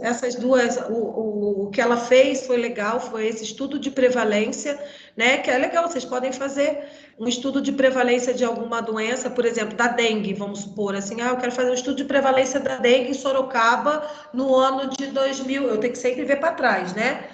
essas duas, o que ela fez foi legal, foi esse estudo de prevalência, né? Que é legal, vocês podem fazer um estudo de prevalência de alguma doença, por exemplo, da dengue, vamos supor, assim, eu quero fazer um estudo de prevalência da dengue em Sorocaba no ano de 2000, eu tenho que sempre ver para trás, né?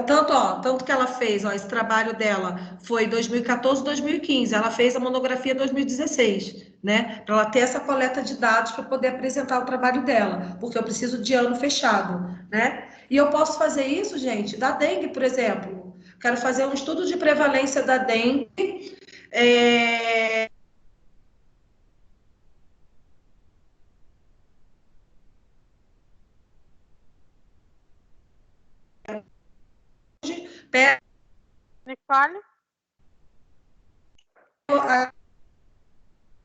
Tanto que ela fez, esse trabalho dela foi 2014, 2015, ela fez a monografia 2016, né? Para ela ter essa coleta de dados para poder apresentar o trabalho dela, porque eu preciso de ano fechado, né? E eu posso fazer isso, gente, da dengue, por exemplo. Quero fazer um estudo de prevalência da dengue. Nicole?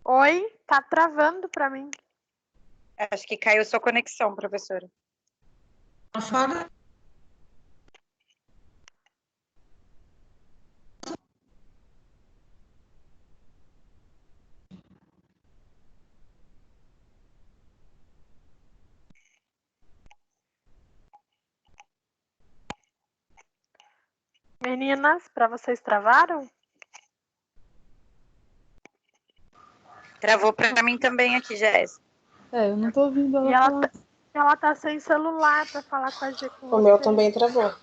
Oi, tá travando para mim. Acho que caiu sua conexão, professora. Fala. Meninas, para vocês travaram? Travou para mim também aqui, Jéssica. Eu não tô ouvindo ela E falar. ela tá sem celular para falar com a gente. O meu também travou.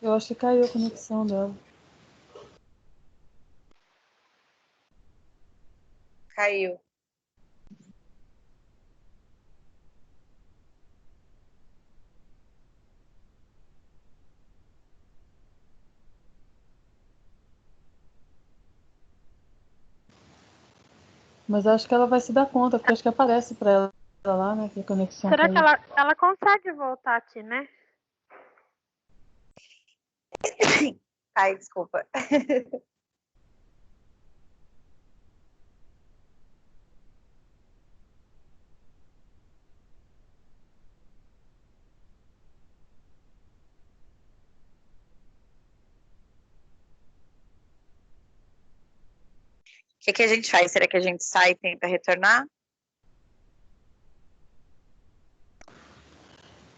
Eu acho que caiu a conexão dela. Caiu. Mas acho que ela vai se dar conta, porque acho que aparece para ela lá, né? Que a conexão Será que caiu. ela consegue voltar aqui, né? Ai, desculpa. O que a gente faz? Será que a gente sai e tenta retornar?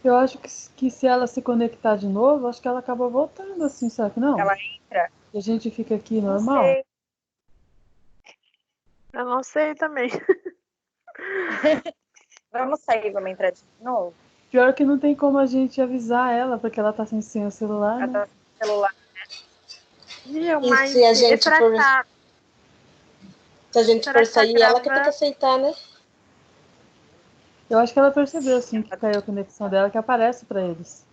Eu acho que se ela se conectar de novo, acho que ela acaba voltando assim, será que não? Ela entra? E a gente fica aqui Não normal? sei. Eu não sei também. Vamos sair, vamos entrar de novo? Pior que não tem como a gente avisar ela, porque ela tá sem o celular, Ela né? tá com o celular. Viu? E Mas se a gente será for, que tá, se a gente será for que tá sair, ela que tem que gravando? aceitar, né? Eu acho que ela percebeu, assim, que caiu a conexão dela, que aparece para eles.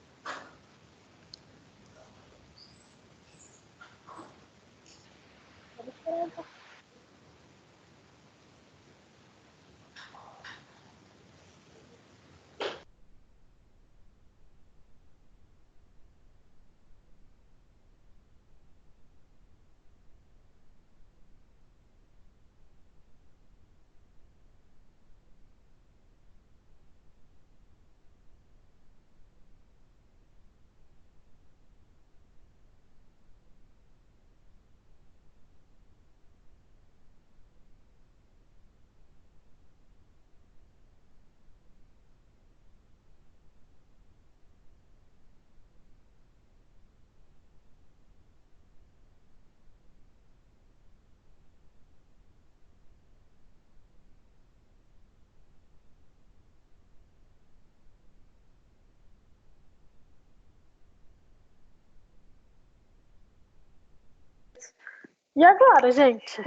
E agora, gente?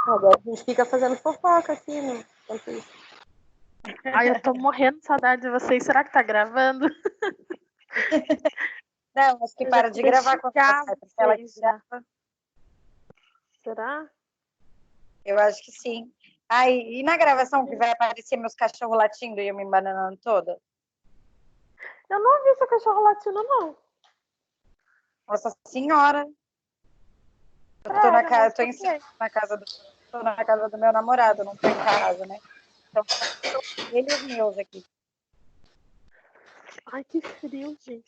Agora a gente fica fazendo fofoca aqui, né? Ai, eu tô morrendo de saudade de vocês. Será que tá gravando? Não, acho que Eu já para de queria gravar quando xingar você sai pra tela que vocês já. grava. Será? Eu acho que sim. Ai, e na gravação que vai aparecer meus cachorros latindo e eu me embananando toda? Eu não vi seu cachorro latindo, não. Nossa senhora. Eu tô Sério, na casa, não eu tô em cima escutei. na casa do tô na casa do meu namorado, não tô em casa, né? Então, ele e os meus aqui. Ai, que frio, gente.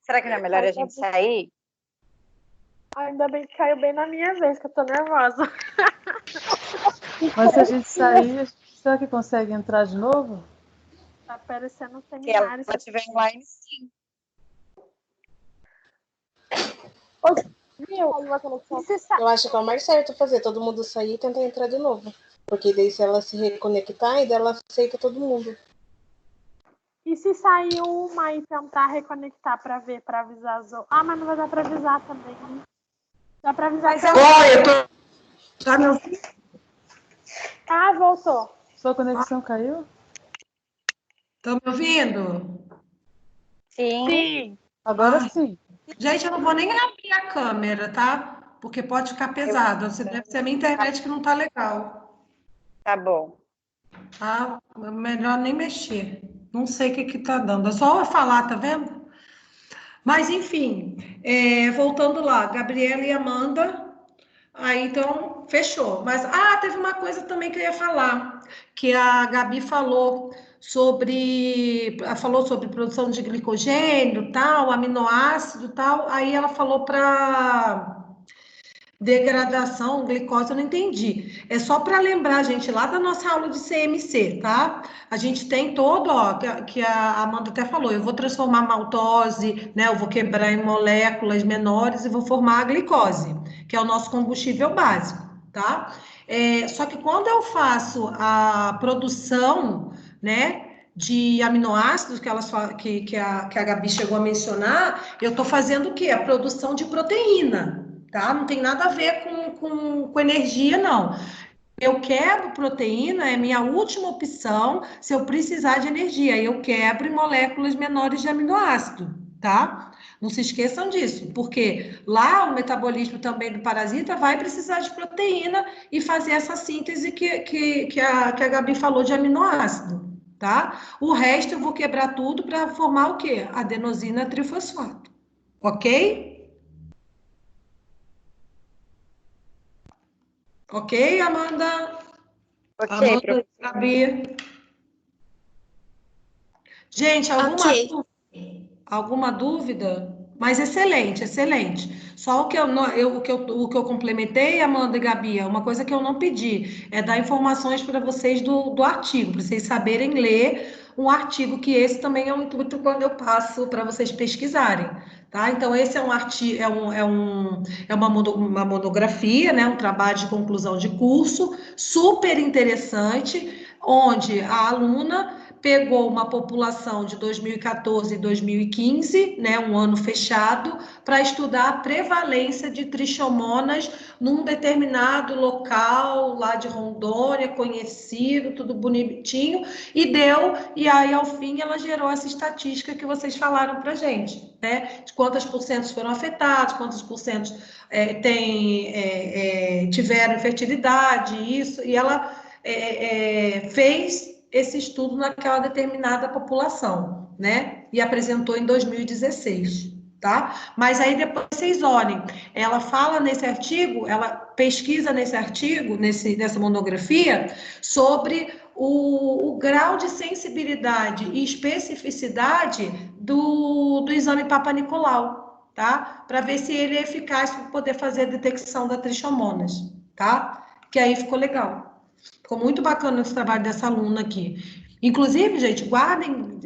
Será que não é melhor a gente sair? Ainda bem que caiu bem na minha vez, que eu tô nervosa. Mas se a gente sair, será que consegue entrar de novo? Tá parecendo um Se ela seminário. estiver online, sim. Meu, Eu acho que é o mais certo fazer, todo mundo sair e tentar entrar de novo. Porque daí se ela se reconectar, e daí ela aceita todo mundo. e se sair uma e tentar reconectar pra ver, pra avisar as outras? Ah, mas não vai dar pra avisar também. Né? Dá pra avisar. Mas Oi, eu tô... Tá me ouvindo? Ah, voltou. Sua conexão caiu? Estão me ouvindo? Sim. Sim. Agora Ai. sim. Gente, eu não vou nem abrir a câmera, tá? Porque pode ficar pesado. Deve ser a minha internet que não tá legal. Tá bom. Tá? É melhor nem mexer. Não sei o que que tá dando. É só eu falar, tá vendo? Mas, enfim, voltando lá, Gabriela e Amanda, aí então fechou. Mas, teve uma coisa também que eu ia falar, que a Gabi falou sobre produção de glicogênio, tal, aminoácido, tal, aí ela falou para degradação, glicose, eu não entendi. É só para lembrar, gente, lá da nossa aula de CMC, tá? A gente tem todo, ó, que a Amanda até falou, eu vou transformar maltose, né? Eu vou quebrar em moléculas menores e vou formar a glicose, que é o nosso combustível básico, tá? Só que quando eu faço a produção, né? De aminoácidos que a Gabi chegou a mencionar, eu estou fazendo o quê? A produção de proteína, tá? Não tem nada a ver com energia, não. Eu quebro proteína, é minha última opção se eu precisar de energia. Eu quebro em moléculas menores de aminoácido, tá? Não se esqueçam disso, porque lá o metabolismo também do parasita vai precisar de proteína e fazer essa síntese que a Gabi falou de aminoácido, tá? O resto eu vou quebrar tudo para formar o quê? Adenosina trifosfato, ok? Ok, Amanda? Ok, Amanda, Gabi. Gente, Ok. alguma dúvida? Mas excelente, excelente. Só o que o que eu complementei, Amanda e Gabi, é uma coisa que eu não pedi, é dar informações para vocês do artigo, para vocês saberem ler um artigo, que esse também é um intuito quando eu passo para vocês pesquisarem, tá? Então, esse é um artigo, uma monografia, né? Um trabalho de conclusão de curso, super interessante, onde a aluna pegou uma população de 2014 e 2015, né, um ano fechado, para estudar a prevalência de trichomonas num determinado local lá de Rondônia, conhecido, tudo bonitinho, e aí ao fim ela gerou essa estatística que vocês falaram para gente, né, de quantos porcentos foram afetados, quantos porcentos tiveram infertilidade, isso, e ela fez esse estudo naquela determinada população, né? E apresentou em 2016, tá? Mas aí depois vocês olhem, ela fala nesse artigo, ela pesquisa nesse artigo, nessa monografia, sobre o grau de sensibilidade e especificidade do exame Papa Nicolau, tá? Para ver se ele é eficaz para poder fazer a detecção da trichomonas, tá? Que aí ficou legal. Ficou muito bacana esse trabalho dessa aluna aqui. Inclusive, gente, guardem,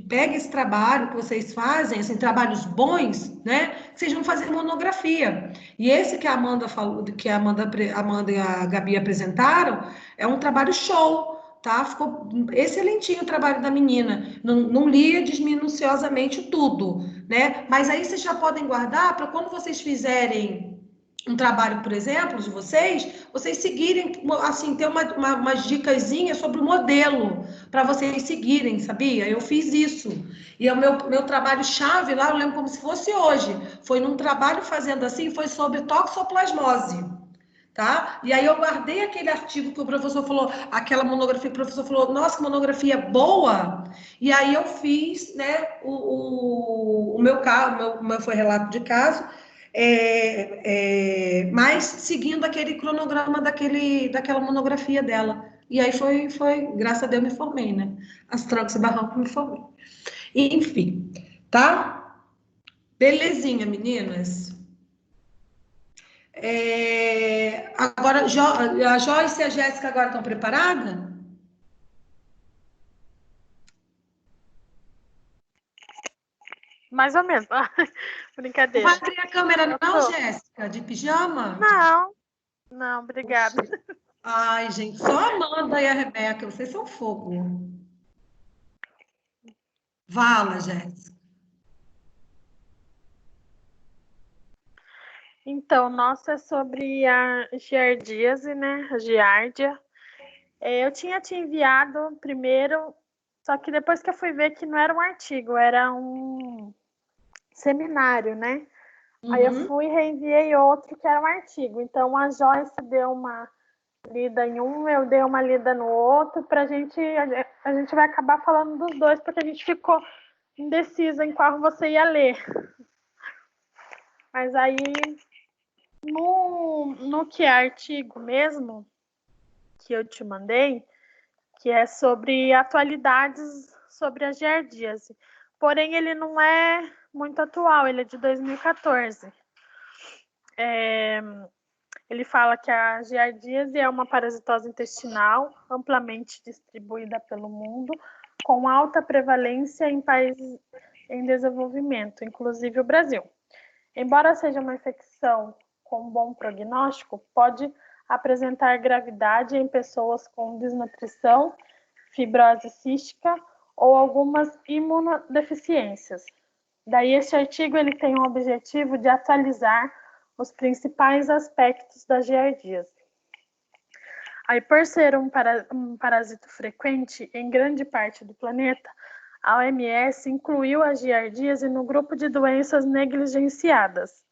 peguem esse trabalho que vocês fazem, assim, trabalhos bons, né? Que vocês vão fazer monografia. E esse que a Amanda falou, que a Amanda e a Gabi apresentaram, é um trabalho show, tá? Ficou excelentinho o trabalho da menina. Não lia desminuciosamente tudo, né? Mas aí vocês já podem guardar para quando vocês fizerem um trabalho, por exemplo, de vocês seguirem, assim, ter umas dicasinhas sobre o modelo para vocês seguirem, sabia? Eu fiz isso. E o meu trabalho-chave lá, eu lembro como se fosse hoje. Foi num trabalho fazendo assim, foi sobre toxoplasmose. Tá? E aí eu guardei aquele artigo que o professor falou, aquela monografia que o professor falou, nossa, que monografia boa! E aí eu fiz, né, o meu caso, o meu foi relato de caso, mas seguindo aquele cronograma daquela monografia dela. E aí graças a Deus me formei, né? As trancos e barrancos me formei. Enfim, tá? Belezinha, meninas. Agora, a Joyce e a Jéssica agora estão preparadas? Mais ou menos. Não Brincadeira. vai abrir a câmera não, Jéssica? De pijama? Não, obrigada. Ai, gente, só a Amanda e a Rebeca, vocês são fogo. Fala, Jéssica. Então, nossa, é sobre a giardíase, né? A giardia. Eu tinha te enviado primeiro, só que depois que eu fui ver que não era um artigo, era um seminário, né? Aí eu fui e reenviei outro que era um artigo. Então, a Joyce deu uma lida em um, eu dei uma lida no outro, a gente vai acabar falando dos dois, porque a gente ficou indecisa em qual você ia ler. Mas aí, no que é artigo mesmo, que eu te mandei, que é sobre atualidades sobre a giardíase. Porém, ele não é muito atual, ele é de 2014. Ele fala que a giardíase é uma parasitose intestinal amplamente distribuída pelo mundo, com alta prevalência em países em desenvolvimento, inclusive o Brasil. Embora seja uma infecção com bom prognóstico, pode apresentar gravidade em pessoas com desnutrição, fibrose cística ou algumas imunodeficiências. Daí, este artigo ele tem o objetivo de atualizar os principais aspectos da giardíase. Aí, por ser um parasito frequente em grande parte do planeta, a OMS incluiu a giardíase no grupo de doenças negligenciadas.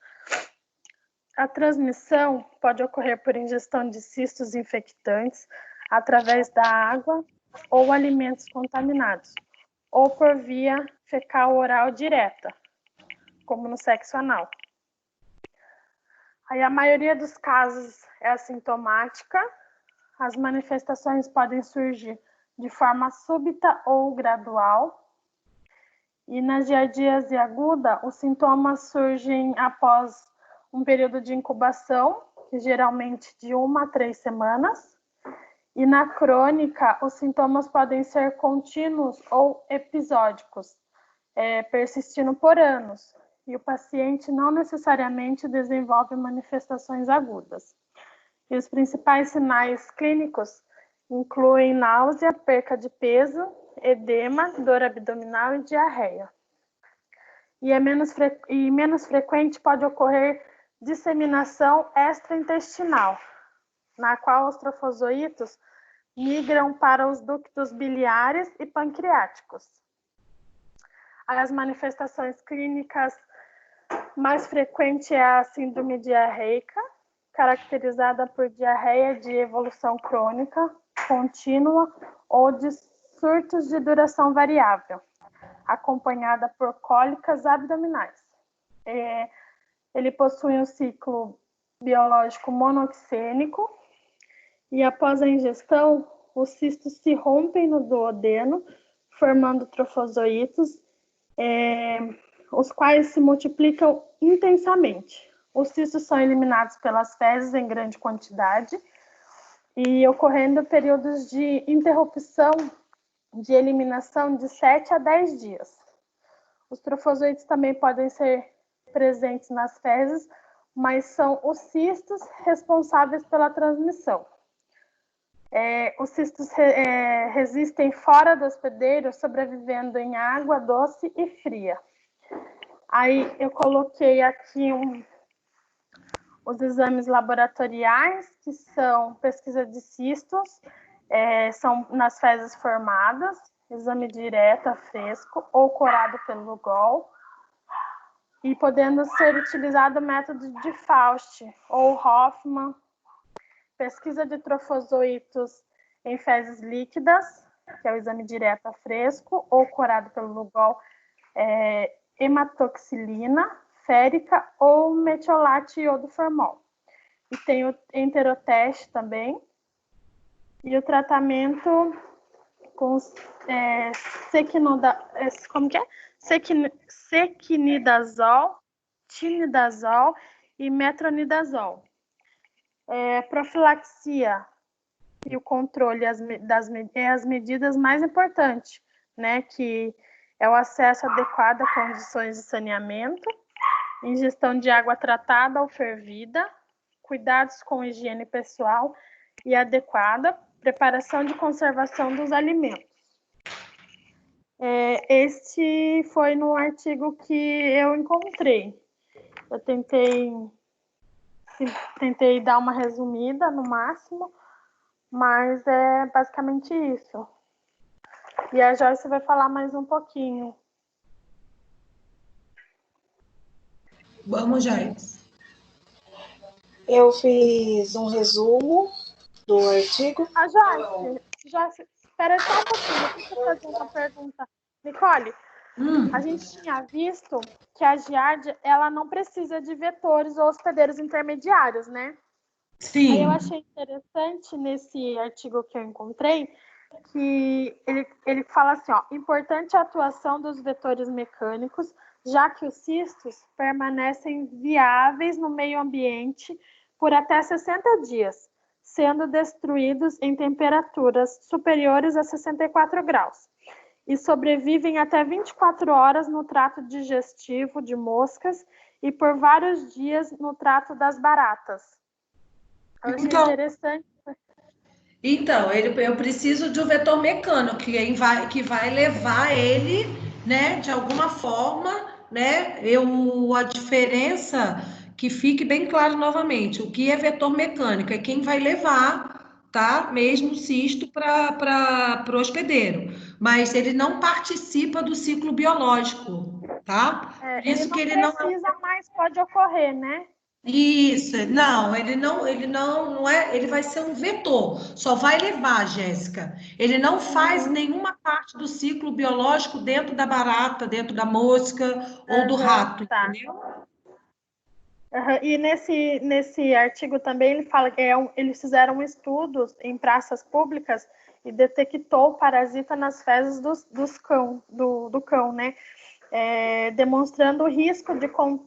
A transmissão pode ocorrer por ingestão de cistos infectantes através da água ou alimentos contaminados, ou por via fecal oral direta, como no sexo anal. Aí a maioria dos casos é assintomática, as manifestações podem surgir de forma súbita ou gradual, e na giardíase aguda, os sintomas surgem após um período de incubação, que geralmente de 1 a 3 semanas, e na crônica, os sintomas podem ser contínuos ou episódicos, persistindo por anos, e o paciente não necessariamente desenvolve manifestações agudas. E os principais sinais clínicos incluem náusea, perca de peso, edema, dor abdominal e diarreia. E menos frequente pode ocorrer disseminação extraintestinal, na qual os trofozoítos migram para os ductos biliares e pancreáticos. As manifestações clínicas mais frequentes é a síndrome diarreica, caracterizada por diarreia de evolução crônica, contínua ou de surtos de duração variável, acompanhada por cólicas abdominais. Ele possui um ciclo biológico monoxênico e após a ingestão, os cistos se rompem no duodeno, formando trofozoítos, os quais se multiplicam intensamente. Os cistos são eliminados pelas fezes em grande quantidade e ocorrendo períodos de interrupção de eliminação de 7 a 10 dias. Os trofozoítos também podem ser presentes nas fezes, mas são os cistos responsáveis pela transmissão. Os cistos resistem fora do hospedeiro, sobrevivendo em água doce e fria. Aí eu coloquei aqui os exames laboratoriais, que são pesquisa de cistos, são nas fezes formadas, exame direto a fresco ou corado pelo Lugol, e podendo ser utilizado o método de Faust ou Hoffman, pesquisa de trofozoitos em fezes líquidas, que é o exame direto a fresco ou corado pelo Lugol, hematoxilina, férica ou metiolate iodoformol. E tem o enteroteste também, e o tratamento com sequinidazol, tinidazol e metronidazol. Profilaxia e o controle as medidas mais importantes, né, que é o acesso adequado a condições de saneamento, ingestão de água tratada ou fervida, cuidados com higiene pessoal e adequada, preparação de conservação dos alimentos. Este foi no artigo que eu encontrei. Eu tentei dar uma resumida no máximo, mas é basicamente isso. E a Joyce vai falar mais um pouquinho. Vamos, Joyce. Eu fiz um resumo do artigo. A Joyce, espera só um pouquinho, deixa eu fazer uma pergunta. Nicole, a gente tinha visto que a Giardia, ela não precisa de vetores ou hospedeiros intermediários, né? Sim. Aí eu achei interessante nesse artigo que eu encontrei que ele fala assim, importante a atuação dos vetores mecânicos, já que os cistos permanecem viáveis no meio ambiente por até 60 dias, sendo destruídos em temperaturas superiores a 64 graus, e sobrevivem até 24 horas no trato digestivo de moscas e por vários dias no trato das baratas. Eu achei interessante. Então, eu preciso de um vetor mecânico que vai levar ele, né, de alguma forma, né, a diferença, que fique bem claro novamente, o que é vetor mecânico? É quem vai levar, tá, mesmo o cisto para o hospedeiro, mas ele não participa do ciclo biológico, tá? Por isso que ele não precisa, mas pode ocorrer, né? Isso, ele não é, ele vai ser um vetor, só vai levar, Jéssica. Ele não faz nenhuma parte do ciclo biológico dentro da barata, dentro da mosca ou do rato, tá. entendeu? E nesse artigo também ele fala que eles fizeram estudos em praças públicas e detectou parasita nas fezes do cão, né? Demonstrando o risco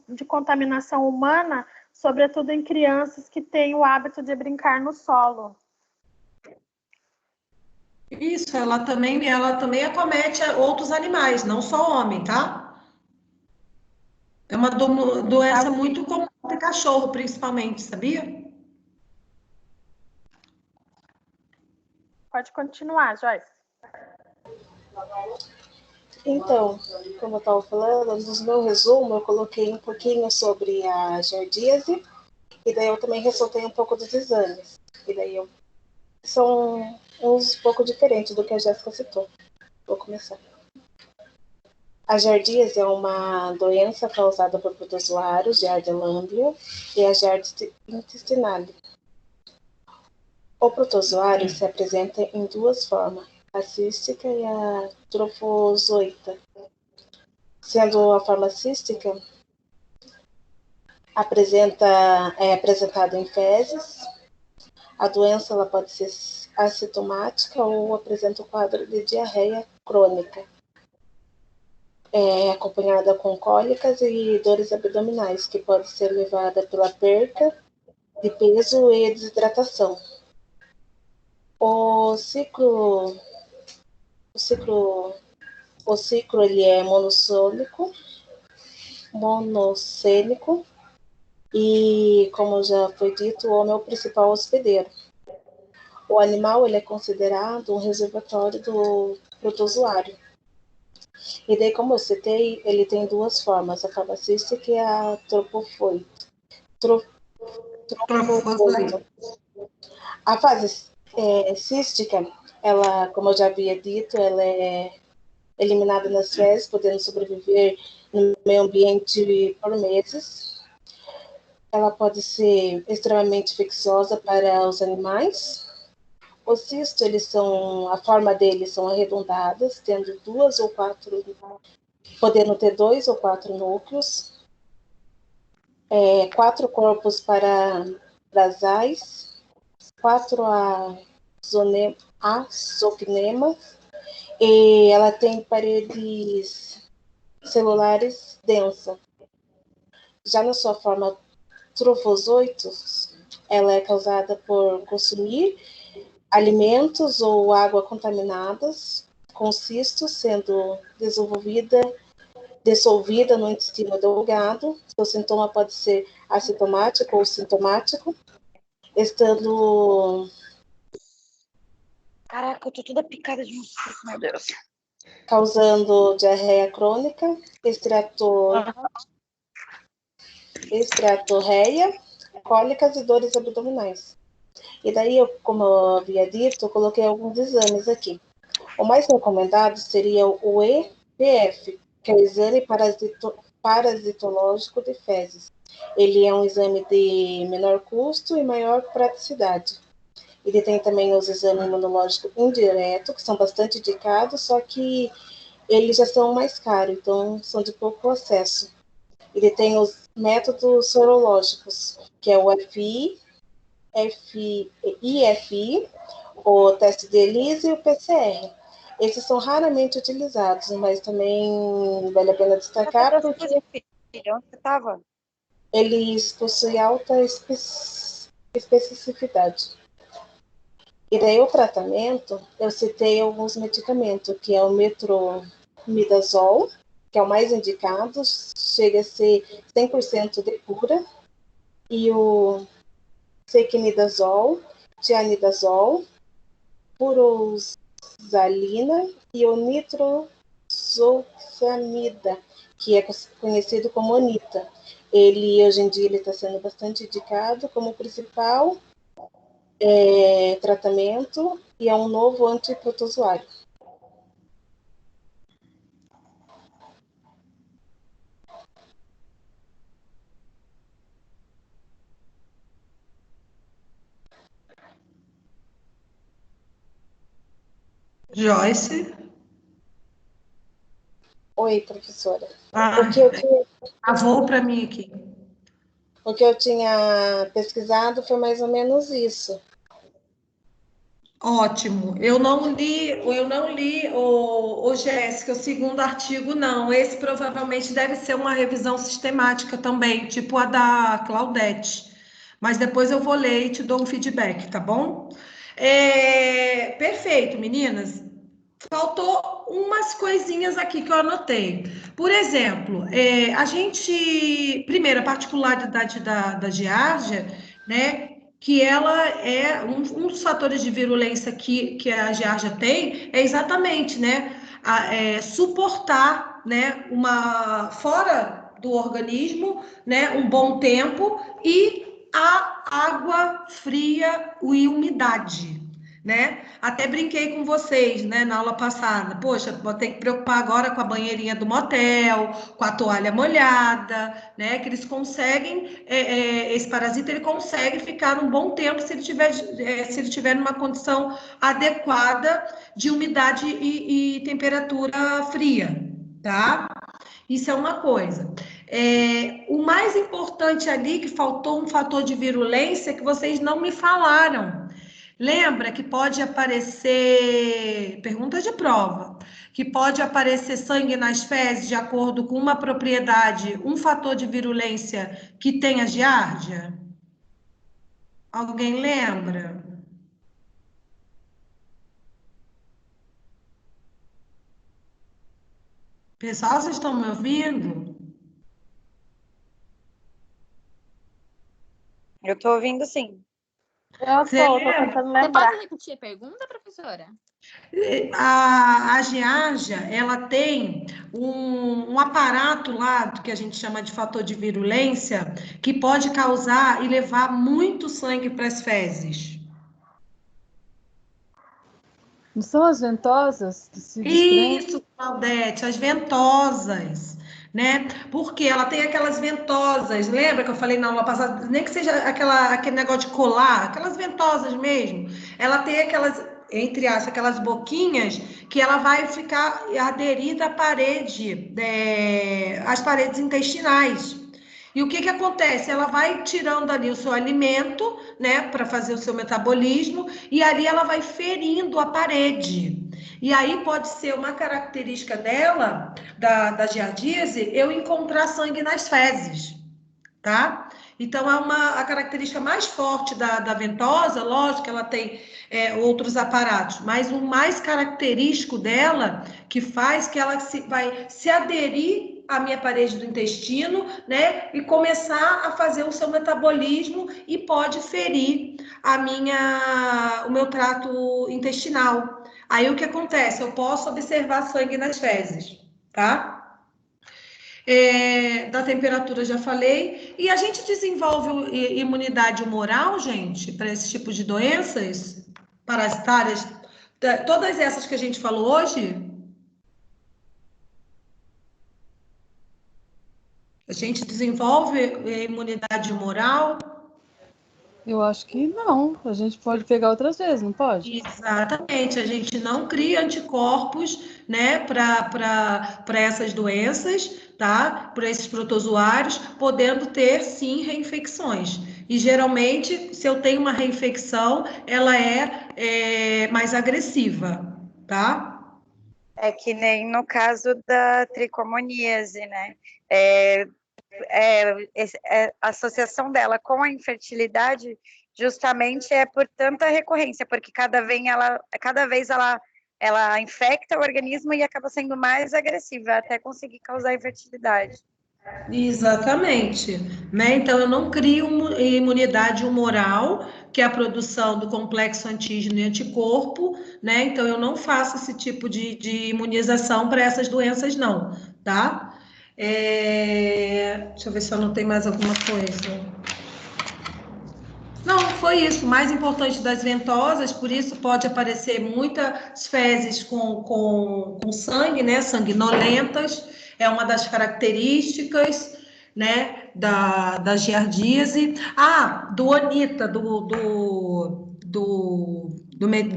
de contaminação humana, sobretudo em crianças que têm o hábito de brincar no solo. Isso, ela também acomete outros animais, não só homem, tá? É uma doença muito comum de cachorro, principalmente, sabia? Pode continuar, Joyce. Então, como eu estava falando, no meu resumo eu coloquei um pouquinho sobre a giardíase e daí eu também ressaltei um pouco dos exames. E daí são uns pouco diferentes do que a Jéssica citou. Vou começar. A giardíase é uma doença causada por protozoários, Giardia lamblia e a Giardia intestinale. O protozoário se apresenta em duas formas, a cística e a trofozoita. Sendo a forma cística, é apresentado em fezes. A doença ela pode ser assintomática ou apresenta o quadro de diarreia crônica, acompanhada com cólicas e dores abdominais, que pode ser levada pela perda de peso e desidratação. O ciclo ele é monossêmico e, como já foi dito, o homem é o principal hospedeiro. O animal ele é considerado um reservatório do protozoário. E daí, como eu citei, ele tem duas formas, a forma cística e a trofozoito. A fase cística, ela, como eu já havia dito, ela é eliminada nas fezes, podendo sobreviver no meio ambiente por meses. Ela pode ser extremamente infecciosa para os animais. Os cistos, a forma deles são arredondadas, tendo 2 ou 4, podendo ter 2 ou 4 núcleos, 4 corpos para basais, 4 axonemas, e ela tem paredes celulares densas. Já na sua forma trofozoitos, ela é causada por consumir alimentos ou água contaminadas com cistos, sendo dissolvida no intestino delgado. O sintoma pode ser assintomático ou sintomático, estando... Caraca, eu tô toda picada de mosquito, meu Deus. Causando diarreia crônica, estratorreia, cólicas e dores abdominais. E daí, como eu havia dito, eu coloquei alguns exames aqui. O mais recomendado seria o EPF, que é o exame parasitológico de fezes. Ele é um exame de menor custo e maior praticidade. Ele tem também os exames imunológicos indiretos, que são bastante indicados, só que eles já são mais caros, então são de pouco acesso. Ele tem os métodos sorológicos, que é o IFI, o teste de ELISA e o PCR. Esses são raramente utilizados, mas também vale a pena destacar porque Onde você estava? eles possuem alta especificidade. E daí o tratamento, eu citei alguns medicamentos, que é o metronidazol, que é o mais indicado, chega a ser 100% de cura, e o sequinidazol, tianidazol, furosemida e o nitrosoxamida, que é conhecido como Anita. Ele, hoje em dia, ele está sendo bastante indicado como principal tratamento e é um novo antiprotozoário. Joyce? Oi, professora. Ah, travou para mim aqui. O que eu tinha pesquisado foi mais ou menos isso. Ótimo. Eu não li, o Jéssica, o segundo artigo, não. Esse provavelmente deve ser uma revisão sistemática também, tipo a da Claudete. Mas depois eu vou ler e te dou um feedback, tá bom? Perfeito, meninas. Faltou umas coisinhas aqui que eu anotei. Por exemplo, a gente. Primeiro, a particularidade da giardia, né? Que ela é um dos fatores de virulência que a giardia tem é exatamente, né? Suportar, né? Fora do organismo, né? Um bom tempo e a água fria e umidade, né? Até brinquei com vocês, né, na aula passada. Poxa, vou ter que preocupar agora com a banheirinha do motel, com a toalha molhada, né? Que eles conseguem, esse parasita ele consegue ficar um bom tempo se ele tiver numa condição adequada de umidade e temperatura fria, tá? Isso é uma coisa. O mais importante ali, que faltou um fator de virulência, que vocês não me falaram. Lembra que pode aparecer, pergunta de prova, que pode aparecer sangue nas fezes de acordo com uma propriedade, um fator de virulência que tem a giardia? Alguém lembra? Pessoal, vocês estão me ouvindo? Eu tô ouvindo sim. Eu Você tô lembra? tentando Você lembrar. pode repetir a pergunta, professora? A giardia, ela tem um aparato lá que a gente chama de fator de virulência, que pode causar e levar muito sangue para as fezes. Não são as ventosas que se desprendem? Isso, Claudete, as ventosas, né? Porque ela tem aquelas ventosas, lembra que eu falei na aula passada? Nem que seja aquele negócio de colar, aquelas ventosas mesmo. Ela tem aquelas, entre aspas, aquelas boquinhas que ela vai ficar aderida à parede, às paredes intestinais. E o que acontece? Ela vai tirando ali o seu alimento, né, para fazer o seu metabolismo, e ali ela vai ferindo a parede. E aí pode ser uma característica dela, da giardíase, eu encontrar sangue nas fezes, tá? Então, a característica mais forte da ventosa, lógico que ela tem outros aparatos, mas o mais característico dela, que faz que ela vai se aderir à minha parede do intestino, né? E começar a fazer o seu metabolismo e pode ferir o meu trato intestinal. Aí o que acontece? Eu posso observar sangue nas fezes, tá? Da temperatura já falei, e a gente desenvolve imunidade humoral, gente, para esse tipo de doenças parasitárias, todas essas que a gente falou hoje. A gente desenvolve imunidade humoral. Eu acho que não. A gente pode pegar outras vezes, não pode? Exatamente, a gente não cria anticorpos, né, para essas doenças, tá? Para esses protozoários, podendo ter sim reinfecções. E geralmente, se eu tenho uma reinfecção, ela é mais agressiva, tá? É que nem no caso da tricomoníase, né? A associação dela com a infertilidade justamente é por tanta recorrência, porque cada vez ela infecta o organismo e acaba sendo mais agressiva até conseguir causar infertilidade. Exatamente, né? Então eu não crio imunidade humoral, que é a produção do complexo antígeno e anticorpo, né? Então eu não faço esse tipo de imunização para essas doenças, não, tá? Deixa eu ver se eu anotei mais alguma coisa. Não, foi isso. O mais importante das ventosas, por isso pode aparecer muitas fezes com sangue, né? Sanguinolentas, é uma das características, né? Da giardíase. Do Anita, do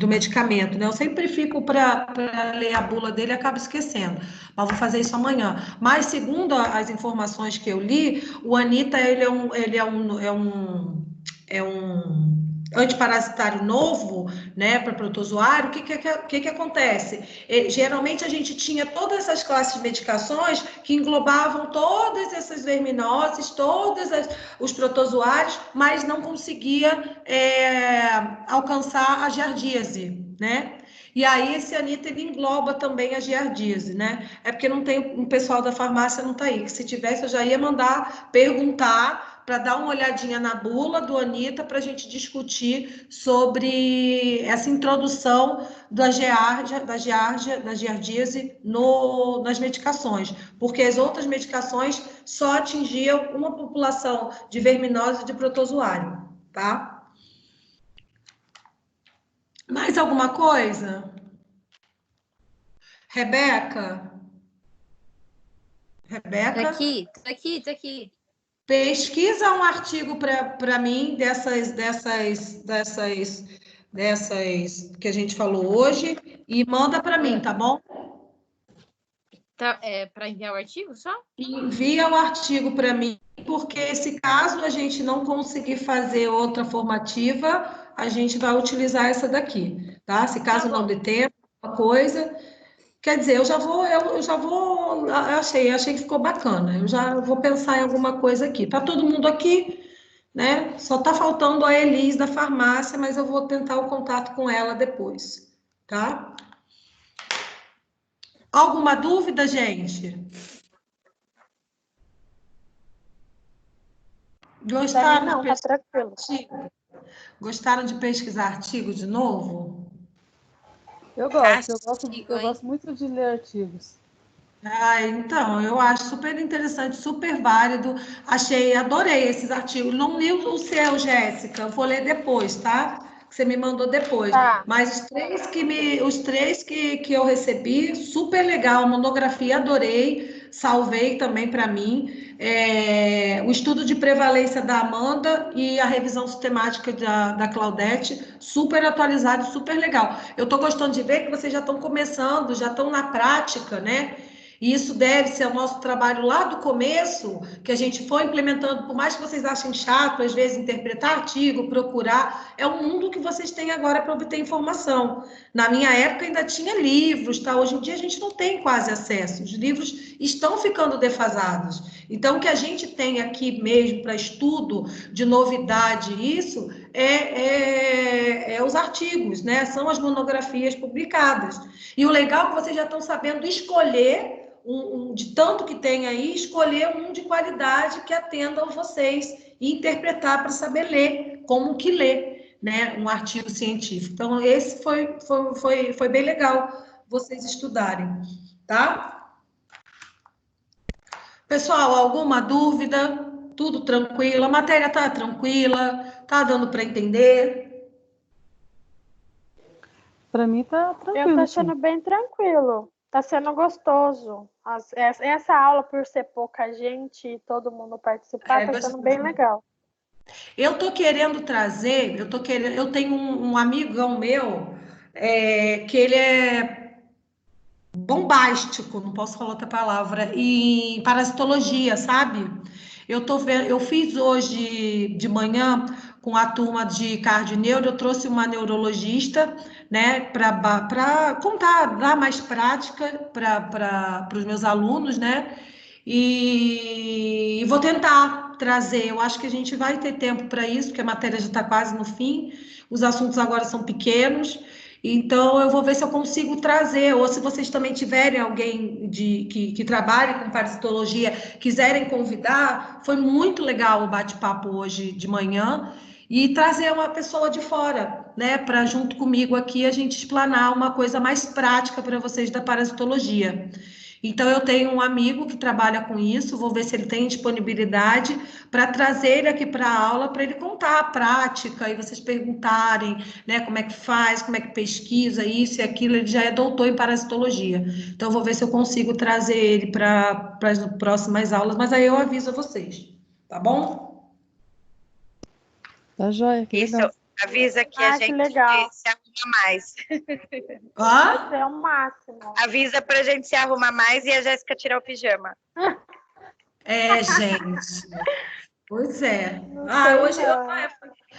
medicamento, né? Eu sempre fico para ler a bula dele e acabo esquecendo, mas vou fazer isso amanhã. Mas, segundo as informações que eu li, o Anita, ele é um antiparasitário novo, né, para protozoário. O que acontece? Geralmente a gente tinha todas essas classes de medicações que englobavam todas essas verminoses, os protozoários, mas não conseguia alcançar a giardíase, né? E aí esse Anita, ele engloba também a giardíase, né? É porque não tem, o pessoal da farmácia não está aí, que se tivesse eu já ia mandar perguntar para dar uma olhadinha na bula do Anita para a gente discutir sobre essa introdução da giardíase nas medicações, porque as outras medicações só atingiam uma população de verminose e de protozoário, tá? Mais alguma coisa? Rebeca? Tô aqui. Pesquisa um artigo para mim dessas que a gente falou hoje e manda para mim, tá bom? Tá, para enviar o artigo só? Envia o artigo para mim, porque se caso a gente não conseguir fazer outra formativa, a gente vai utilizar essa daqui, tá? Se caso não dê tempo, uma coisa. Quer dizer, eu já vou, achei que ficou bacana. Eu já vou pensar em alguma coisa aqui. Tá todo mundo aqui, né? Só tá faltando a Elis da farmácia, mas eu vou tentar o contato com ela depois, tá? Alguma dúvida, gente? Não, tá tranquilo. Gostaram de pesquisar artigo de novo? Eu gosto muito de ler artigos. Então, eu acho super interessante, super válido. Adorei esses artigos. Não li o seu, Jéssica, eu vou ler depois, tá? Que você me mandou depois. Tá. Mas os três que eu recebi, super legal, monografia, adorei, salvei também para mim. O estudo de prevalência da Amanda e a revisão sistemática da Claudete, super atualizado, super legal. Eu estou gostando de ver que vocês já estão começando, já estão na prática, né? E isso deve-se ao nosso trabalho lá do começo, que a gente foi implementando, por mais que vocês achem chato, às vezes, interpretar artigo, procurar, é o mundo que vocês têm agora para obter informação. Na minha época ainda tinha livros, tá? Hoje em dia a gente não tem quase acesso, os livros estão ficando defasados. Então, o que a gente tem aqui mesmo para estudo de novidade, isso, é os artigos, né? São as monografias publicadas. E o legal é que vocês já estão sabendo escolher de tanto que tem aí, escolher um de qualidade que atenda a vocês e interpretar para saber ler, como que ler, né, um artigo científico. Então, esse foi bem legal vocês estudarem, tá? Pessoal, alguma dúvida? Tudo tranquilo? A matéria tá tranquila? Tá dando para entender? Para mim tá tranquilo. Eu tô achando bem tranquilo. Tá sendo gostoso. Essa aula, por ser pouca gente e todo mundo participar, tá sendo bem legal. Eu tô querendo trazer, eu tenho um amigão meu, que ele é bombástico, não posso falar outra palavra, em parasitologia, sabe? Eu fiz hoje de manhã com a turma de cardio e neuro, eu trouxe uma neurologista, né, para contar, dar mais prática para os meus alunos, né? E vou tentar trazer. Eu acho que a gente vai ter tempo para isso, porque a matéria já está quase no fim, os assuntos agora são pequenos. Então, eu vou ver se eu consigo trazer, ou se vocês também tiverem alguém que trabalhe com parasitologia, quiserem convidar, foi muito legal o bate-papo hoje de manhã, e trazer uma pessoa de fora, né, para junto comigo aqui a gente explanar uma coisa mais prática para vocês da parasitologia. Então, eu tenho um amigo que trabalha com isso, vou ver se ele tem disponibilidade para trazer ele aqui para a aula, para ele contar a prática e vocês perguntarem, né, como é que faz, como é que pesquisa isso e aquilo. Ele já é doutor em parasitologia. Então, eu vou ver se eu consigo trazer ele para as próximas aulas, mas aí eu aviso a vocês, tá bom? Tá joia, que Isso, legal. avisa que a que gente legal. se arruma mais. Vai ser o máximo. Avisa pra gente se arrumar mais e a Jéssica tirar o pijama. Gente. Pois é. Hoje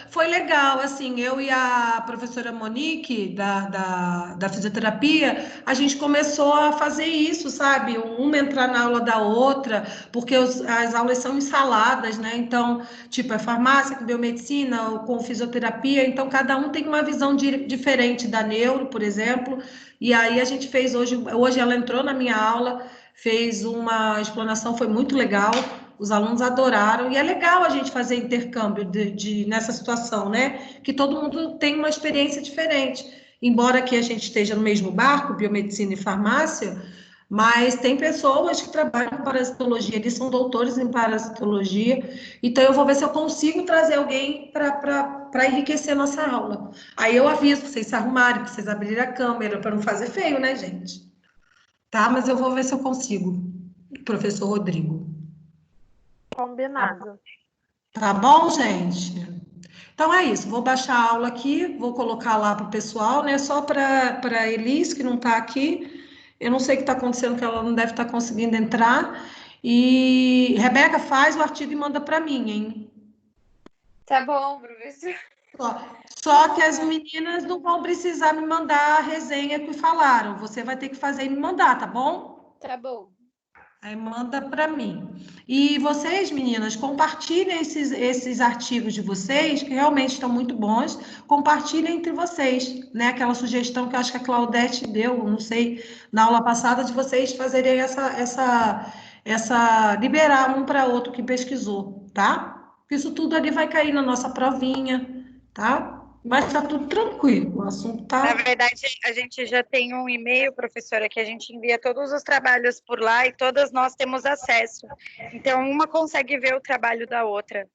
foi legal, assim, eu e a professora Monique, da fisioterapia, a gente começou a fazer isso, sabe? Uma entrar na aula da outra, porque as aulas são ensaladas, né? Então, tipo, é farmácia com biomedicina ou com fisioterapia, então cada um tem uma visão diferente da neuro, por exemplo, e aí a gente fez hoje ela entrou na minha aula, fez uma explanação, foi muito legal. Os alunos adoraram, e é legal a gente fazer intercâmbio nessa situação, né? Que todo mundo tem uma experiência diferente. Embora que a gente esteja no mesmo barco, biomedicina e farmácia, mas tem pessoas que trabalham com parasitologia, eles são doutores em parasitologia, então eu vou ver se eu consigo trazer alguém para enriquecer nossa aula. Aí eu aviso para vocês se arrumarem, para vocês abrirem a câmera, para não fazer feio, né, gente? Tá, mas eu vou ver se eu consigo, professor Rodrigo. Combinado. Tá bom, gente? Então é isso, vou baixar a aula aqui, vou colocar lá para o pessoal, né? Só para a Elis, que não está aqui. Eu não sei o que está acontecendo, que ela não deve estar conseguindo entrar. E Rebeca, faz o artigo e manda para mim, hein? Tá bom, professor. Só que as meninas não vão precisar me mandar a resenha que falaram. Você vai ter que fazer e me mandar, tá bom? Tá bom. Aí manda para mim. E vocês, meninas, compartilhem esses artigos de vocês, que realmente estão muito bons, compartilhem entre vocês, né? Aquela sugestão que eu acho que a Claudete deu, não sei, na aula passada, de vocês fazerem liberar um para outro que pesquisou, tá? Isso tudo ali vai cair na nossa provinha, tá? Mas tá tudo tranquilo, o assunto tá... Na verdade, a gente já tem um e-mail, professora, que a gente envia todos os trabalhos por lá e todas nós temos acesso. Então, uma consegue ver o trabalho da outra.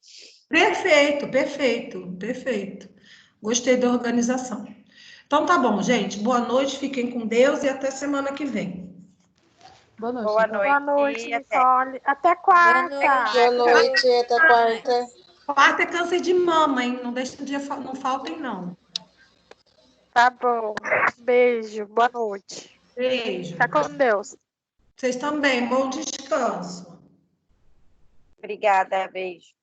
Perfeito, perfeito, perfeito. Gostei da organização. Então tá bom, gente. Boa noite, fiquem com Deus e até semana que vem. Boa noite. Boa então. noite. Boa noite, E até. Nicole. Até quarta. Boa noite, até quarta. Quarta é câncer de mama, hein? Não deixem de, não faltem, não. Tá bom. Beijo. Boa noite. Beijo. Fica com Deus. Vocês também, bom descanso. Obrigada, beijo.